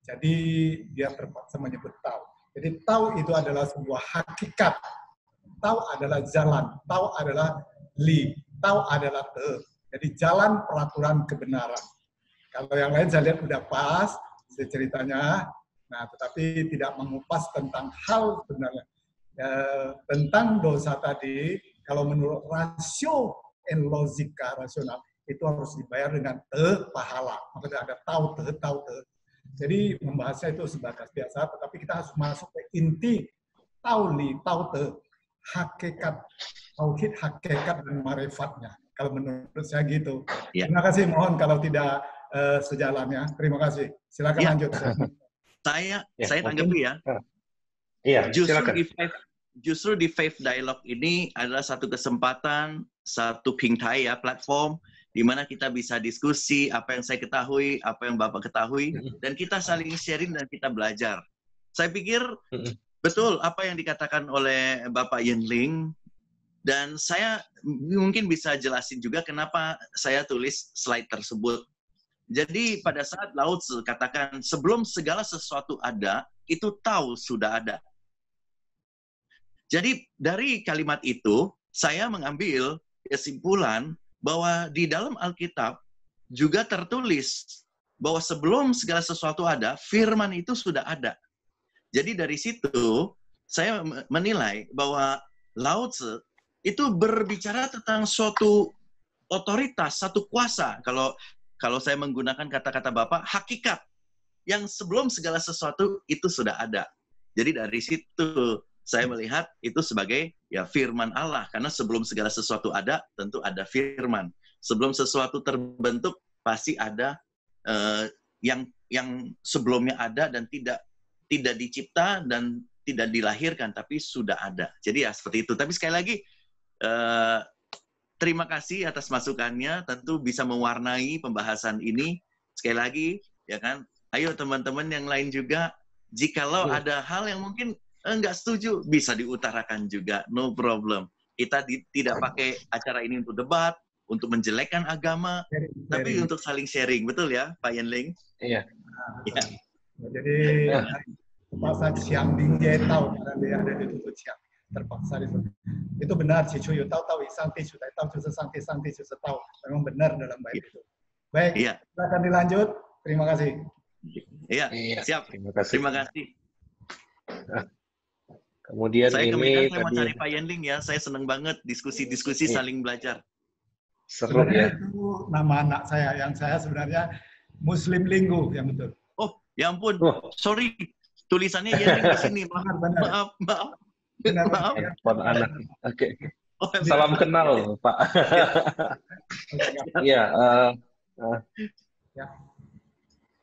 jadi dia terpaksa menyebut tahu. Jadi tahu itu adalah sebuah hakikat. Tahu adalah jalan. Tahu adalah tahu adalah Jadi jalan peraturan kebenaran. Kalau yang lain saya lihat udah pas ceritanya. Nah, tetapi tidak mengupas tentang hal sebenarnya. Tentang dosa tadi, kalau menurut rasio logika rasional itu harus dibayar dengan pahala. Makanya ada tahu. Jadi membahasnya itu sebatas biasa, tetapi kita harus masuk ke inti tahu hakikat tauhid, hakikat dan marifatnya. Kalau menurut saya gitu. Ya. Terima kasih, mohon kalau tidak sejalannya. Terima kasih. Silakan lanjut. Saya tanggapi ya. Iya, silakan. Justru di Faith Dialogue ini adalah satu kesempatan, satu pingtai ya, platform di mana kita bisa diskusi apa yang saya ketahui, apa yang Bapak ketahui, dan kita saling sharing dan kita belajar. Saya pikir betul apa yang dikatakan oleh Bapak Yen Ling, dan saya mungkin bisa jelasin juga kenapa saya tulis slide tersebut. Jadi pada saat Lao Tzu katakan sebelum segala sesuatu ada, itu tahu sudah ada. Jadi dari kalimat itu, saya mengambil kesimpulan bahwa di dalam Alkitab juga tertulis bahwa sebelum segala sesuatu ada, firman itu sudah ada. Jadi dari situ, saya menilai bahwa Lao Tzu itu berbicara tentang suatu otoritas, satu kuasa. Kalau saya menggunakan kata-kata Bapak, hakikat yang sebelum segala sesuatu itu sudah ada. Jadi dari situ saya melihat itu sebagai ya firman Allah, karena sebelum segala sesuatu ada, tentu ada firman. Sebelum sesuatu terbentuk pasti ada yang sebelumnya ada dan tidak dicipta dan tidak dilahirkan, tapi sudah ada. Jadi ya seperti itu. Tapi sekali lagi terima kasih atas masukannya, tentu bisa mewarnai pembahasan ini. Sekali lagi ya kan, ayo teman-teman yang lain juga, jikalau ada hal yang mungkin nggak setuju, bisa diutarakan juga, no problem. Kita tidak pakai acara ini untuk debat, untuk menjelekkan agama, tapi untuk saling sharing, betul ya, Pak Yen Ling? Iya. Ya. Jadi terpaksa siang dia tahu karena dia ada di tutup siang, terpaksa itu benar sih, cuy. Tahu santi sudah tahu, santi sudah tahu, memang benar dalam bait itu. Baik, silakan dilanjut. Terima kasih. Iya, siap. Terima kasih. Kemudian saya ini saya mau cari Pak Yen Ling ya. Saya senang banget diskusi saling belajar. Seru ya. Itu nama anak saya, yang saya sebenarnya Muslim Linggu yang betul. Oh, ya ampun. Sorry, tulisannya Yen Ling di sini. Maaf. Handphone anak. Oke. Salam kenal, Pak. Iya.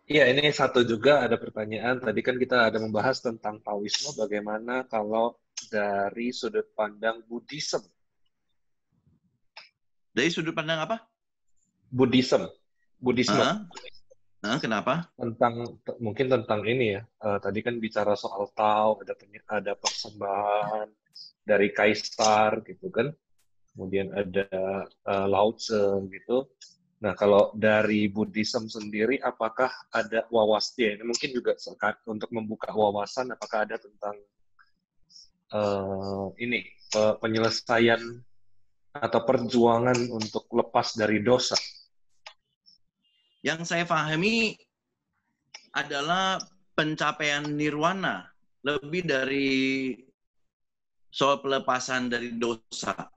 Iya, ini satu juga ada pertanyaan. Tadi kan kita ada membahas tentang Taoisme, bagaimana kalau dari sudut pandang Buddhism. Dari sudut pandang apa? Buddhism. Kenapa? Mungkin tentang ini ya. Tadi kan bicara soal Tao, ada persembahan dari kaisar gitu kan. Kemudian ada Lao Tzu gitu. Nah, kalau dari Buddhism sendiri, apakah ada wawasan? Ini mungkin juga untuk membuka wawasan, apakah ada tentang penyelesaian atau perjuangan untuk lepas dari dosa? Yang saya pahami adalah pencapaian nirwana, lebih dari soal pelepasan dari dosa.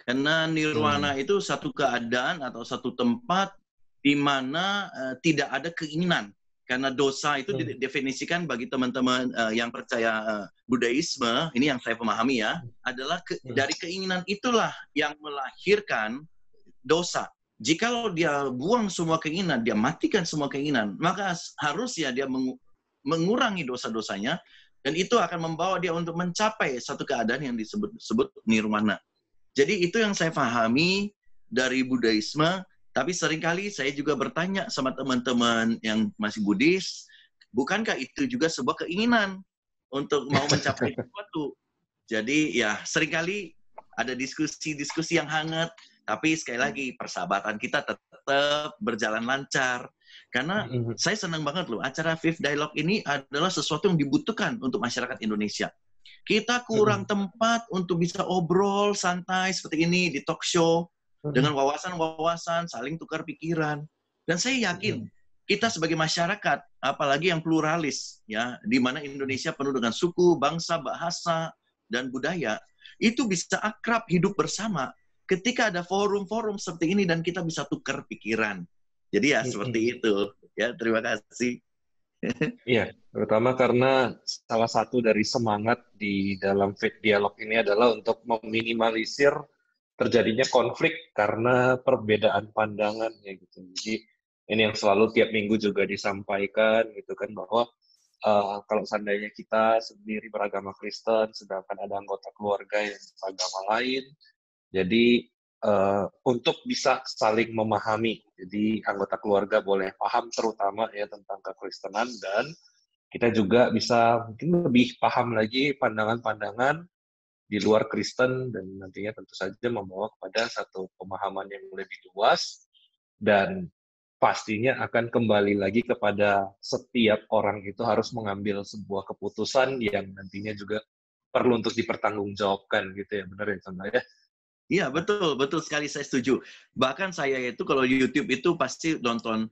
Karena nirwana itu satu keadaan atau satu tempat di mana tidak ada keinginan. Karena dosa itu didefinisikan bagi teman-teman yang percaya Buddhisme, ini yang saya pahami ya, adalah dari keinginan itulah yang melahirkan dosa. Jikalau dia buang semua keinginan, dia matikan semua keinginan, maka harusnya dia mengurangi dosa-dosanya, dan itu akan membawa dia untuk mencapai satu keadaan yang disebut nirwana. Jadi itu yang saya pahami dari Buddhisme, tapi seringkali saya juga bertanya sama teman-teman yang masih Buddhis, bukankah itu juga sebuah keinginan untuk mau mencapai sesuatu? Jadi ya seringkali ada diskusi-diskusi yang hangat, tapi sekali lagi persahabatan kita tetap berjalan lancar. Karena saya senang banget loh, acara Fifth Dialogue ini adalah sesuatu yang dibutuhkan untuk masyarakat Indonesia. Kita kurang tempat untuk bisa obrol santai seperti ini di talk show dengan wawasan-wawasan, saling tukar pikiran. Dan saya yakin kita sebagai masyarakat, apalagi yang pluralis, ya, di mana Indonesia penuh dengan suku, bangsa, bahasa, dan budaya, itu bisa akrab hidup bersama ketika ada forum-forum seperti ini dan kita bisa tukar pikiran. Jadi ya seperti itu. Ya, terima kasih. Iya, terutama karena salah satu dari semangat di dalam Faith Dialog ini adalah untuk meminimalisir terjadinya konflik karena perbedaan pandangan ya gitu. Jadi ini yang selalu tiap minggu juga disampaikan gitu kan, bahwa kalau seandainya kita sendiri beragama Kristen, sedangkan ada anggota keluarga yang beragama lain, jadi untuk bisa saling memahami, jadi anggota keluarga boleh paham terutama ya tentang kekristenan, dan kita juga bisa mungkin lebih paham lagi pandangan-pandangan di luar Kristen, dan nantinya tentu saja membawa kepada satu pemahaman yang lebih luas, dan pastinya akan kembali lagi kepada setiap orang itu harus mengambil sebuah keputusan yang nantinya juga perlu untuk dipertanggungjawabkan gitu ya, benar ya Chandra ya? Iya, betul sekali, saya setuju. Bahkan saya itu kalau di YouTube itu pasti nonton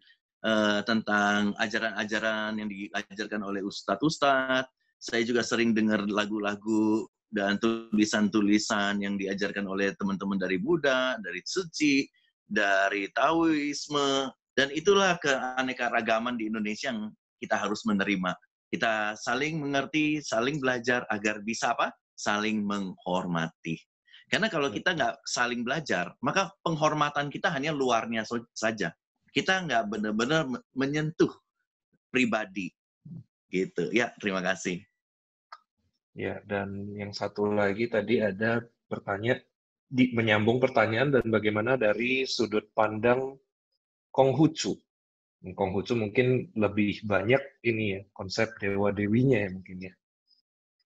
tentang ajaran-ajaran yang diajarkan oleh ustadz-ustadz. Saya juga sering dengar lagu-lagu dan tulisan-tulisan yang diajarkan oleh teman-teman dari Buddha, dari Tzu, dari Taoisme, dan itulah keanekaragaman di Indonesia yang kita harus menerima. Kita saling mengerti, saling belajar agar bisa apa? Saling menghormati. Karena kalau kita nggak saling belajar, maka penghormatan kita hanya luarnya saja. Kita nggak benar-benar menyentuh pribadi. Gitu. Ya, terima kasih. Ya, dan yang satu lagi tadi ada menyambung pertanyaan dan bagaimana dari sudut pandang Konghucu. Konghucu mungkin lebih banyak ini ya, konsep dewa-dewinya ya mungkin ya.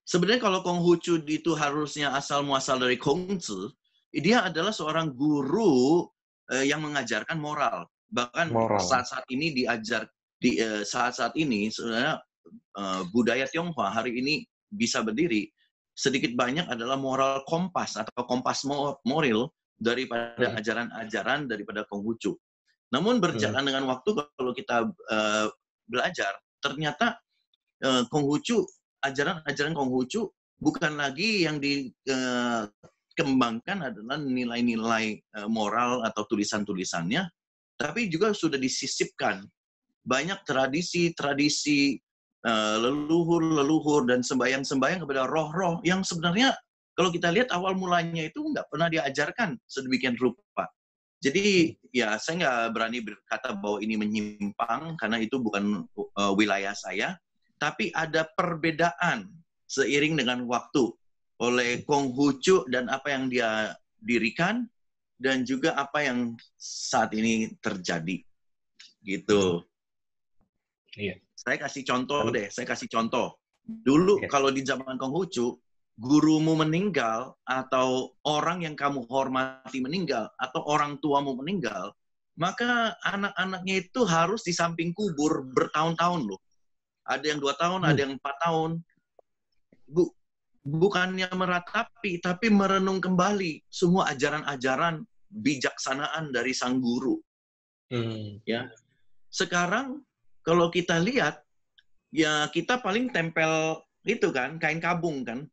Sebenarnya kalau Konghucu itu harusnya asal muasal dari Kongzi, dia adalah seorang guru yang mengajarkan moral. Bahkan saat-saat ini saat-saat ini sebenarnya budaya Tionghoa hari ini bisa berdiri sedikit banyak adalah moral kompas atau kompas moral daripada ajaran-ajaran daripada Konghucu. Namun berjalan dengan waktu kalau kita belajar, ternyata Konghucu, ajaran-ajaran Konghucu bukan lagi yang dikembangkan adalah nilai-nilai moral atau tulisan-tulisannya, tapi juga sudah disisipkan banyak tradisi-tradisi leluhur-leluhur dan sembahyang-sembahyang kepada roh-roh yang sebenarnya kalau kita lihat awal mulanya itu nggak pernah diajarkan sedemikian rupa. Jadi ya saya nggak berani berkata bahwa ini menyimpang karena itu bukan wilayah saya. Tapi ada perbedaan seiring dengan waktu oleh Konghucu dan apa yang dia dirikan dan juga apa yang saat ini terjadi. Gitu. Iya. Saya kasih contoh. Dulu kalau di zaman Konghucu, gurumu meninggal atau orang yang kamu hormati meninggal atau orang tuamu meninggal, maka anak-anaknya itu harus di samping kubur bertahun-tahun loh. Ada yang 2 tahun, ada yang 4 tahun. Bukannya meratapi, tapi merenung kembali semua ajaran-ajaran bijaksanaan dari sang guru. Ya. Sekarang, kalau kita lihat, ya kita paling tempel itu kan, kain kabung kan.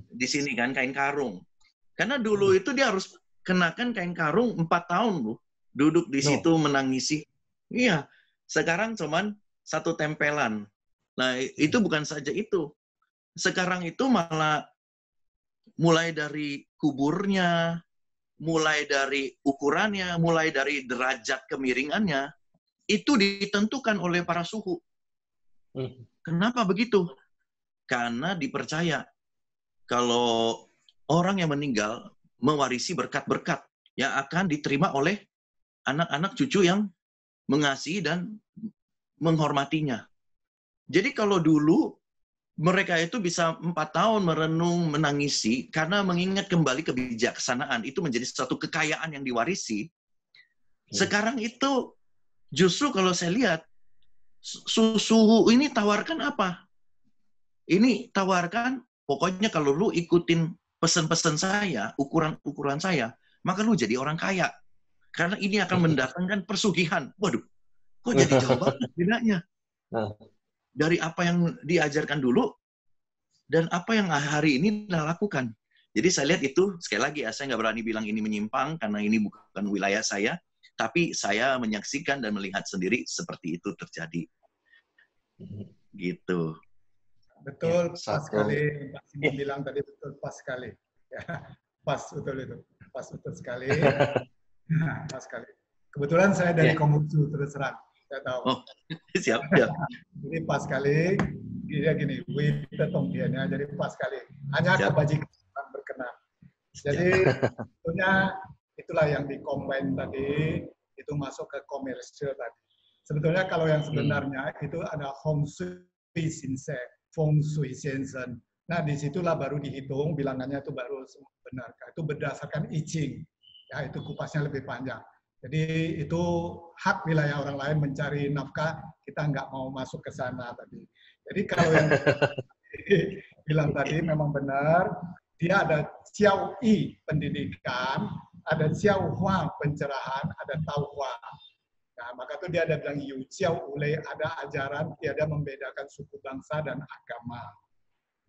Di sini kan, kain karung. Karena dulu itu dia harus kenakan kain karung 4 tahun loh. Duduk di situ menangisi. Iya. Sekarang cuman 1 tempelan. Nah, itu bukan saja itu. Sekarang itu malah mulai dari kuburnya, mulai dari ukurannya, mulai dari derajat kemiringannya, itu ditentukan oleh para suhu. Kenapa begitu? Karena dipercaya kalau orang yang meninggal mewarisi berkat-berkat yang akan diterima oleh anak-anak cucu yang mengasihi dan menghormatinya. Jadi kalau dulu mereka itu bisa 4 tahun merenung, menangisi, karena mengingat kembali kebijaksanaan. Itu menjadi suatu kekayaan yang diwarisi. Sekarang itu justru kalau saya lihat, suhu ini tawarkan apa? Ini tawarkan, pokoknya kalau lu ikutin pesan-pesan saya, ukuran-ukuran saya, maka lu jadi orang kaya. Karena ini akan mendatangkan persugihan. Waduh, kok jadi jauh banget bedanya? Dari apa yang diajarkan dulu dan apa yang hari ini kita lakukan. Jadi saya lihat itu, sekali lagi ya, saya nggak berani bilang ini menyimpang, karena ini bukan wilayah saya, tapi saya menyaksikan dan melihat sendiri seperti itu terjadi. Gitu. Betul, Ya, pas sekali. Mbak Simon bilang tadi betul, pas sekali. Ya, pas betul itu. Pas betul sekali. Pas sekali. Kebetulan saya dari Konghucu, terus terang. Saya tahu. Oh, siap. Jadi pas sekali, dia gini, Witetong dianya, jadi pas sekali. Hanya kebajikan yang berkenan. Jadi, sebetulnya itulah yang di-combine tadi, itu masuk ke komersial tadi. Sebetulnya kalau yang sebenarnya itu ada Feng Shui Shinsei, Feng Shui Shenzhen. Nah, disitulah baru dihitung, bilangannya itu baru benar. Itu berdasarkan I Ching. Ya, itu kupasnya lebih panjang. Jadi itu hak wilayah orang lain mencari nafkah, kita nggak mau masuk ke sana tadi. Jadi kalau yang bilang tadi memang benar, dia ada Xiao Yi pendidikan, ada Xiao Hua pencerahan, ada Tao Hua. Nah, maka itu dia ada bilang Yu Xiao Ule, ada ajaran tiada membedakan suku bangsa dan agama.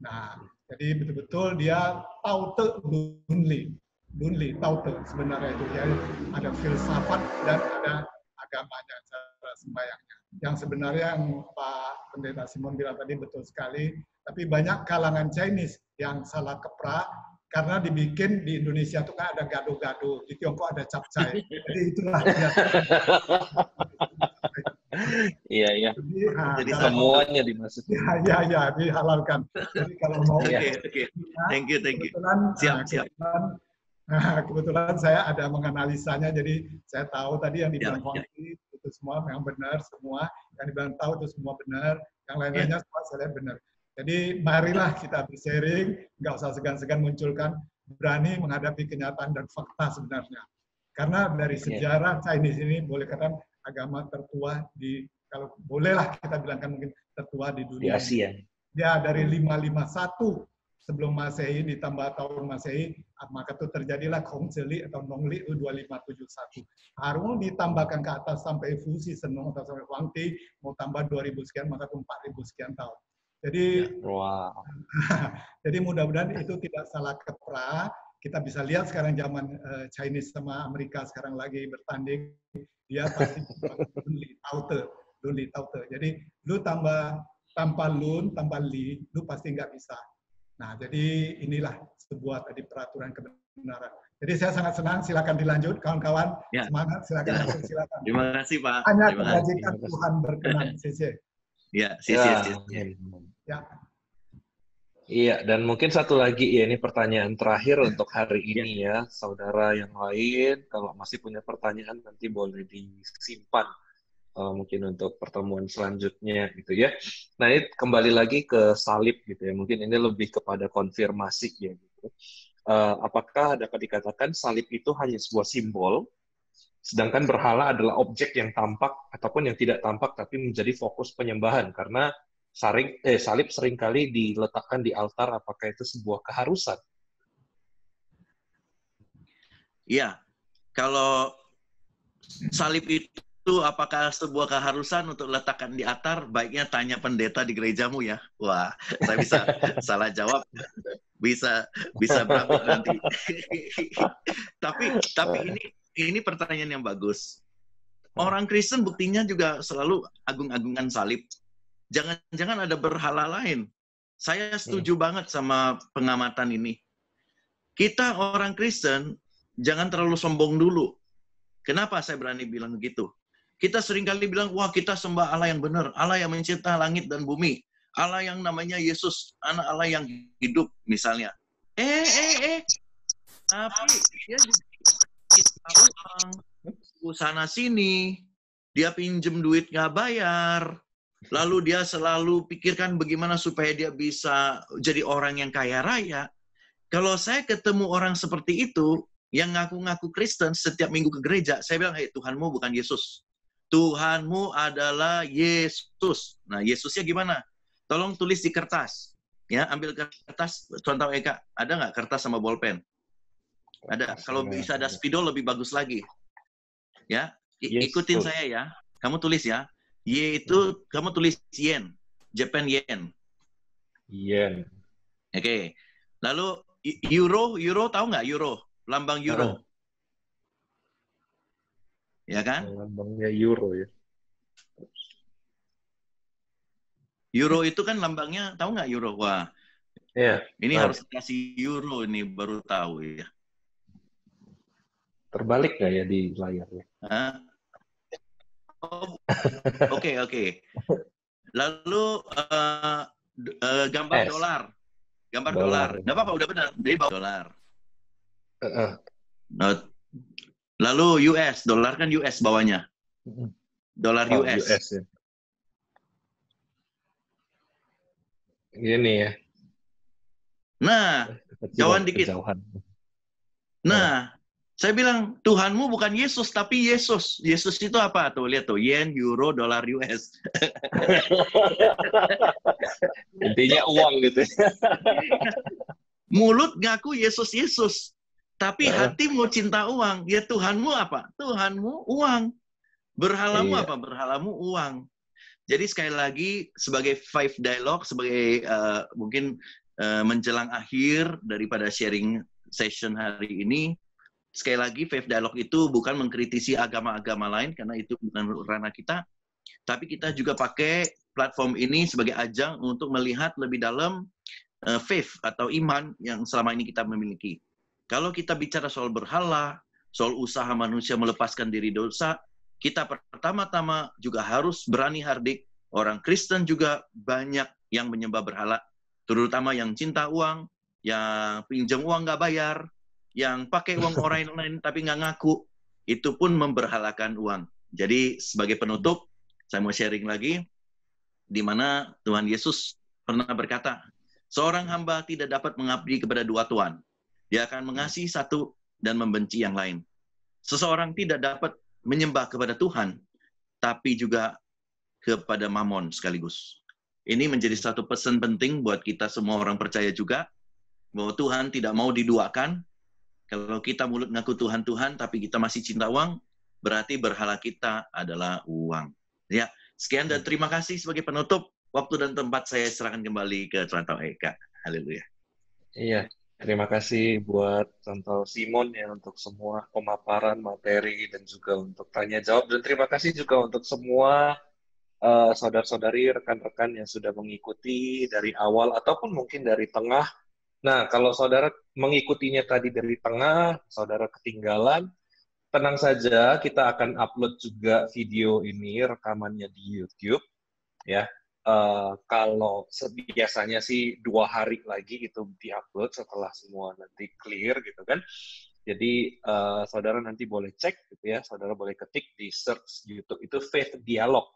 Nah, jadi betul-betul dia Tao Te Dunli, Tao Te sebenarnya itu. Jadi ada filsafat dan ada agamanya, cara sembahyangnya. Yang sebenarnya yang Pak Pendeta Simon bilang tadi betul sekali, tapi banyak kalangan Chinese yang salah keprah, karena dibikin di Indonesia itu kan ada gado-gado, di Tiongkok ada capcay. Jadi itulah. Iya. Jadi semuanya dimasukin. Ya, dihalalkan. Jadi kalau mau. Oke. Thank you. Siap. Kebetulan saya ada menganalisanya, jadi saya tahu tadi yang dibilang Hongki itu semua memang benar semua, yang dibilang tahu itu semua benar, yang lain-lainnya semua saya lihat benar. Jadi marilah kita bersharing, nggak usah segan-segan munculkan, berani menghadapi kenyataan dan fakta sebenarnya. Karena dari sejarah Chinese ini boleh katakan agama tertua di, kalau bolehlah kita bilangkan mungkin tertua di dunia. Di Asia. Ya, dari 551 sebelum Masehi ditambah tahun Masehi, maka itu terjadilah Kongzeli atau Nongli itu 2571. Harus ditambahkan ke atas sampai Fusi Senong atau sampai Huangti, mau tambah 2000 sekian, maka itu 4000 sekian tahun. Jadi, jadi mudah-mudahan itu tidak salah keprah. Kita bisa lihat sekarang zaman Chinese sama Amerika sekarang lagi bertanding, dia pasti Dunli Taute. Jadi lu tanpa Lun, tanpa Li, lu pasti nggak bisa. Nah, jadi inilah sebuah tadi peraturan kebenaran. Jadi saya sangat senang, silakan dilanjut kawan-kawan. Semangat, silakan. Terima kasih, Pak. Hanya kebajikan Tuhan berkenan. Ya. Iya, dan mungkin satu lagi ya, ini pertanyaan terakhir untuk hari ini ya, saudara yang lain, kalau masih punya pertanyaan nanti boleh disimpan mungkin untuk pertemuan selanjutnya gitu ya. Nah, ini kembali lagi ke salib gitu ya, mungkin ini lebih kepada konfirmasi ya gitu. Apakah dapat dikatakan salib itu hanya sebuah simbol, sedangkan berhala adalah objek yang tampak ataupun yang tidak tampak tapi menjadi fokus penyembahan, karena salib seringkali diletakkan di altar, apakah itu sebuah keharusan? Iya, kalau salib itu apakah sebuah keharusan untuk letakkan di altar, baiknya tanya pendeta di gerejamu ya. Wah, saya bisa salah jawab, bisa berapa nanti. tapi ini pertanyaan yang bagus. Orang Kristen buktinya juga selalu agung-agungan salib. Jangan-jangan ada berhala lain. Saya setuju banget sama pengamatan ini. Kita orang Kristen jangan terlalu sombong dulu. Kenapa saya berani bilang begitu? Kita seringkali bilang, wah kita sembah Allah yang benar, Allah yang mencipta langit dan bumi, Allah yang namanya Yesus, anak Allah yang hidup misalnya. Tapi dia juga uang, sana sini, dia pinjem duit nggak bayar, lalu dia selalu pikirkan bagaimana supaya dia bisa jadi orang yang kaya raya. Kalau saya ketemu orang seperti itu, yang ngaku-ngaku Kristen setiap minggu ke gereja, saya bilang, Tuhanmu bukan Yesus. Tuhanmu adalah Yesus. Nah, Yesusnya gimana? Tolong tulis di kertas. Ya, ambil kertas, contoh Eka, ada nggak kertas sama bolpen? Ada. Kalau bisa ada spidol lebih bagus lagi. Ya, ikutin saya ya. Kamu tulis ya. Y itu kamu tulis yen, Japan yen. Yen. Oke. Lalu Euro tahu nggak Euro? Lambang Euro. Ya kan? Lambangnya euro ya. Euro itu kan lambangnya, tahu nggak Euro? Wah, Iya. ini harus kasih Euro ini baru tahu ya. Terbalik nggak ya di layarnya? Oke. Lalu gambar S. dolar. Gambar Dolar. dolar. Nggak apa-apa, udah benar. Dari bawah dolar. Uh-uh. Lalu US, dolar kan US bawahnya. Dolar US. US ya. Gini ya. Nah, jauhan dikit. Nah, saya bilang, Tuhanmu bukan Yesus, tapi Yesus. Yesus itu apa? Tuh, lihat tuh. Yen, euro, dolar US. Intinya uang gitu. Mulut ngaku Yesus, Yesus. Tapi hati mau cinta uang. Ya Tuhanmu apa? Tuhanmu uang. Berhalamu apa? Berhalamu uang. Jadi sekali lagi, sebagai Five Dialogue, sebagai mungkin menjelang akhir daripada sharing session hari ini, sekali lagi, Five Dialogue itu bukan mengkritisi agama-agama lain, karena itu bukan ranah kita, tapi kita juga pakai platform ini sebagai ajang untuk melihat lebih dalam faith atau iman yang selama ini kita memiliki. Kalau kita bicara soal berhala, soal usaha manusia melepaskan diri dosa, kita pertama-tama juga harus berani hardik. Orang Kristen juga banyak yang menyembah berhala, terutama yang cinta uang, yang pinjam uang nggak bayar, yang pakai uang orang lain tapi nggak ngaku, itu pun memberhalakan uang. Jadi sebagai penutup, saya mau sharing lagi, di mana Tuhan Yesus pernah berkata, seorang hamba tidak dapat mengabdi kepada dua tuan. Dia akan mengasihi satu dan membenci yang lain. Seseorang tidak dapat menyembah kepada Tuhan, tapi juga kepada Mamon sekaligus. Ini menjadi satu pesan penting buat kita semua orang percaya juga, bahwa Tuhan tidak mau diduakan. Kalau kita mulut ngaku Tuhan, tapi kita masih cinta uang, berarti berhala kita adalah uang. Ya, sekian dan terima kasih sebagai penutup. Waktu dan tempat saya serahkan kembali ke Rantau Eka. Haleluya. Iya, terima kasih buat Rantau Simon ya untuk semua pemaparan materi dan juga untuk tanya jawab. Dan terima kasih juga untuk semua saudara-saudari, rekan-rekan yang sudah mengikuti dari awal ataupun mungkin dari tengah. Nah, kalau saudara mengikutinya tadi dari tengah, saudara ketinggalan, tenang saja, kita akan upload juga video ini, rekamannya di YouTube, ya. Kalau biasanya sih 2 hari lagi itu diupload setelah semua nanti clear, gitu kan. Jadi, saudara nanti boleh cek, gitu ya, saudara boleh ketik di search YouTube, itu Faith Dialog,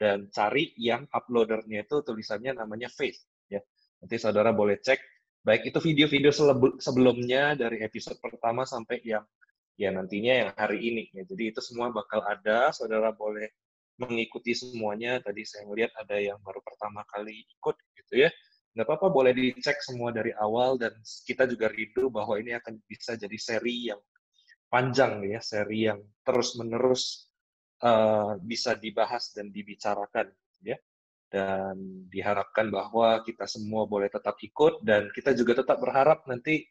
dan cari yang uploadernya itu tulisannya namanya Faith, ya. Nanti saudara boleh cek, baik itu video-video sebelumnya dari episode pertama sampai yang ya nantinya yang hari ini ya. Jadi itu semua bakal ada, saudara boleh mengikuti semuanya. Tadi saya melihat ada yang baru pertama kali ikut gitu ya. Nggak apa-apa, boleh dicek semua dari awal, dan kita juga rindu bahwa ini akan bisa jadi seri yang panjang ya, seri yang terus-menerus bisa dibahas dan dibicarakan ya. Dan diharapkan bahwa kita semua boleh tetap ikut, dan kita juga tetap berharap nanti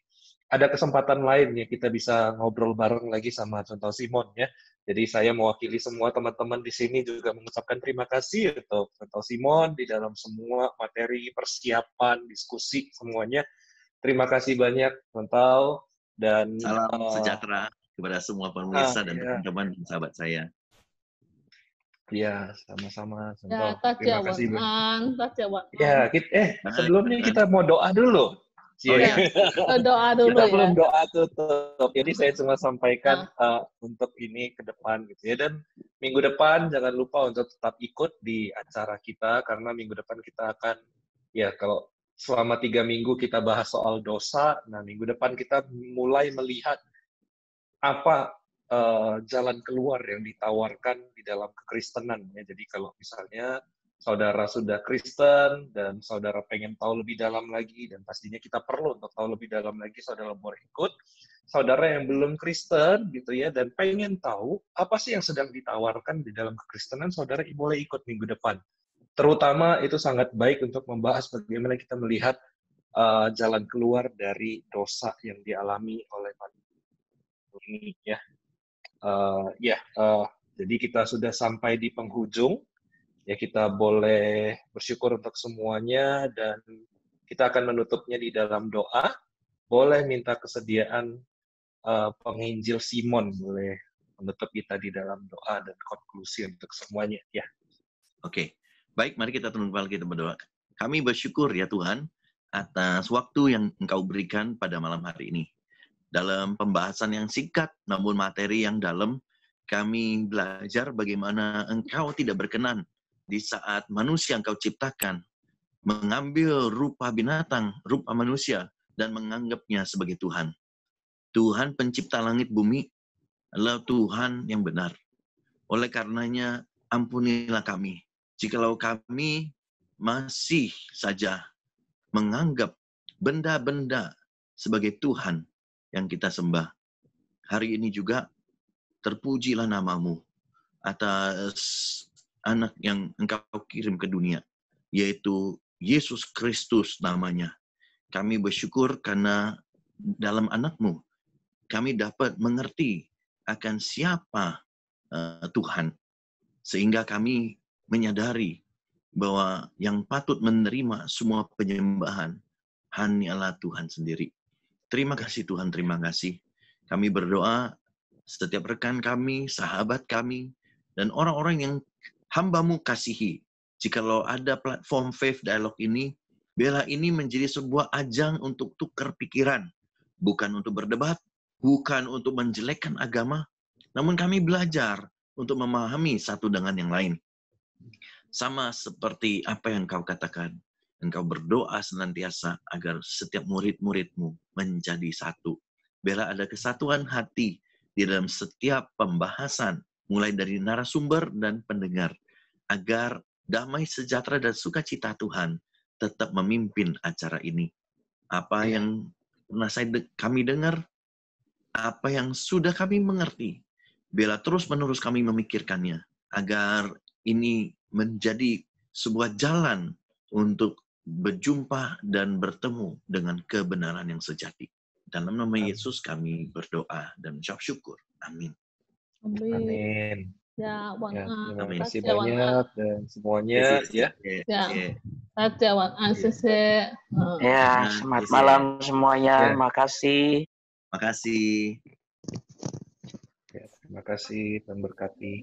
ada kesempatan lain ya kita bisa ngobrol bareng lagi sama Rantau Simon ya. Jadi saya mewakili semua teman-teman di sini juga mengucapkan terima kasih untuk Rantau Simon di dalam semua materi, persiapan, diskusi semuanya. Terima kasih banyak Rantau, dan salam sejahtera kepada semua pemirsa dan teman-teman dan sahabat saya. Ya, sama-sama. Ya, terima kasih. Ya, sebelumnya kita mau doa dulu. Doa dulu kita ya. belum doa tutup. Jadi saya cuma sampaikan untuk ini ke depan gitu ya. Dan minggu depan jangan lupa untuk tetap ikut di acara kita, karena minggu depan kita akan ya, kalau selama 3 minggu kita bahas soal dosa, nah minggu depan kita mulai melihat apa jalan keluar yang ditawarkan di dalam kekristenan ya. Jadi kalau misalnya saudara sudah Kristen dan saudara pengen tahu lebih dalam lagi, dan pastinya kita perlu untuk tahu lebih dalam lagi, saudara boleh ikut. Saudara yang belum Kristen gitu ya dan pengen tahu apa sih yang sedang ditawarkan di dalam kekristenan, saudara boleh ikut minggu depan. Terutama itu sangat baik untuk membahas bagaimana kita melihat jalan keluar dari dosa yang dialami oleh manusia ini ya. Jadi kita sudah sampai di penghujung. Ya, kita boleh bersyukur untuk semuanya dan kita akan menutupnya di dalam doa. Boleh minta kesediaan penginjil Simon boleh menutup kita di dalam doa dan konklusi untuk semuanya ya. Oke. Baik, mari kita tunduk kepala kita berdoa. Kami bersyukur ya Tuhan atas waktu yang Engkau berikan pada malam hari ini. Dalam pembahasan yang singkat namun materi yang dalam, kami belajar bagaimana Engkau tidak berkenan di saat manusia Engkau ciptakan mengambil rupa binatang, rupa manusia, dan menganggapnya sebagai Tuhan. Tuhan pencipta langit bumi adalah Tuhan yang benar. Oleh karenanya, ampunilah kami jikalau kami masih saja menganggap benda-benda sebagai Tuhan yang kita sembah. Hari ini juga terpujilah namamu atas anak yang Engkau kirim ke dunia, yaitu Yesus Kristus namanya. Kami bersyukur karena dalam anakmu kami dapat mengerti akan siapa Tuhan, sehingga kami menyadari bahwa yang patut menerima semua penyembahan hanyalah Tuhan sendiri. Terima kasih Tuhan, terima kasih. Kami berdoa setiap rekan kami, sahabat kami, dan orang-orang yang hamba-Mu kasihi. Jikalau ada platform Faith Dialogue ini, biarlah ini menjadi sebuah ajang untuk tukar pikiran. Bukan untuk berdebat, bukan untuk menjelekkan agama, namun kami belajar untuk memahami satu dengan yang lain. Sama seperti apa yang Kau katakan, Engkau berdoa senantiasa agar setiap murid-murid-Mu menjadi satu. Biarlah ada kesatuan hati di dalam setiap pembahasan, mulai dari narasumber dan pendengar, agar damai sejahtera dan sukacita Tuhan tetap memimpin acara ini. Apa yang pernah kami dengar, apa yang sudah kami mengerti, biarlah terus-menerus kami memikirkannya, agar ini menjadi sebuah jalan untuk berjumpa dan bertemu dengan kebenaran yang sejati. Dalam nama Yesus kami berdoa dan ucap syukur. Amin. Amin. Ya, Terima kasih banyak dan semuanya ya. Saja Wan Sese. Ya, selamat malam semuanya. Makasih. Makasih. Terima kasih dan berkati.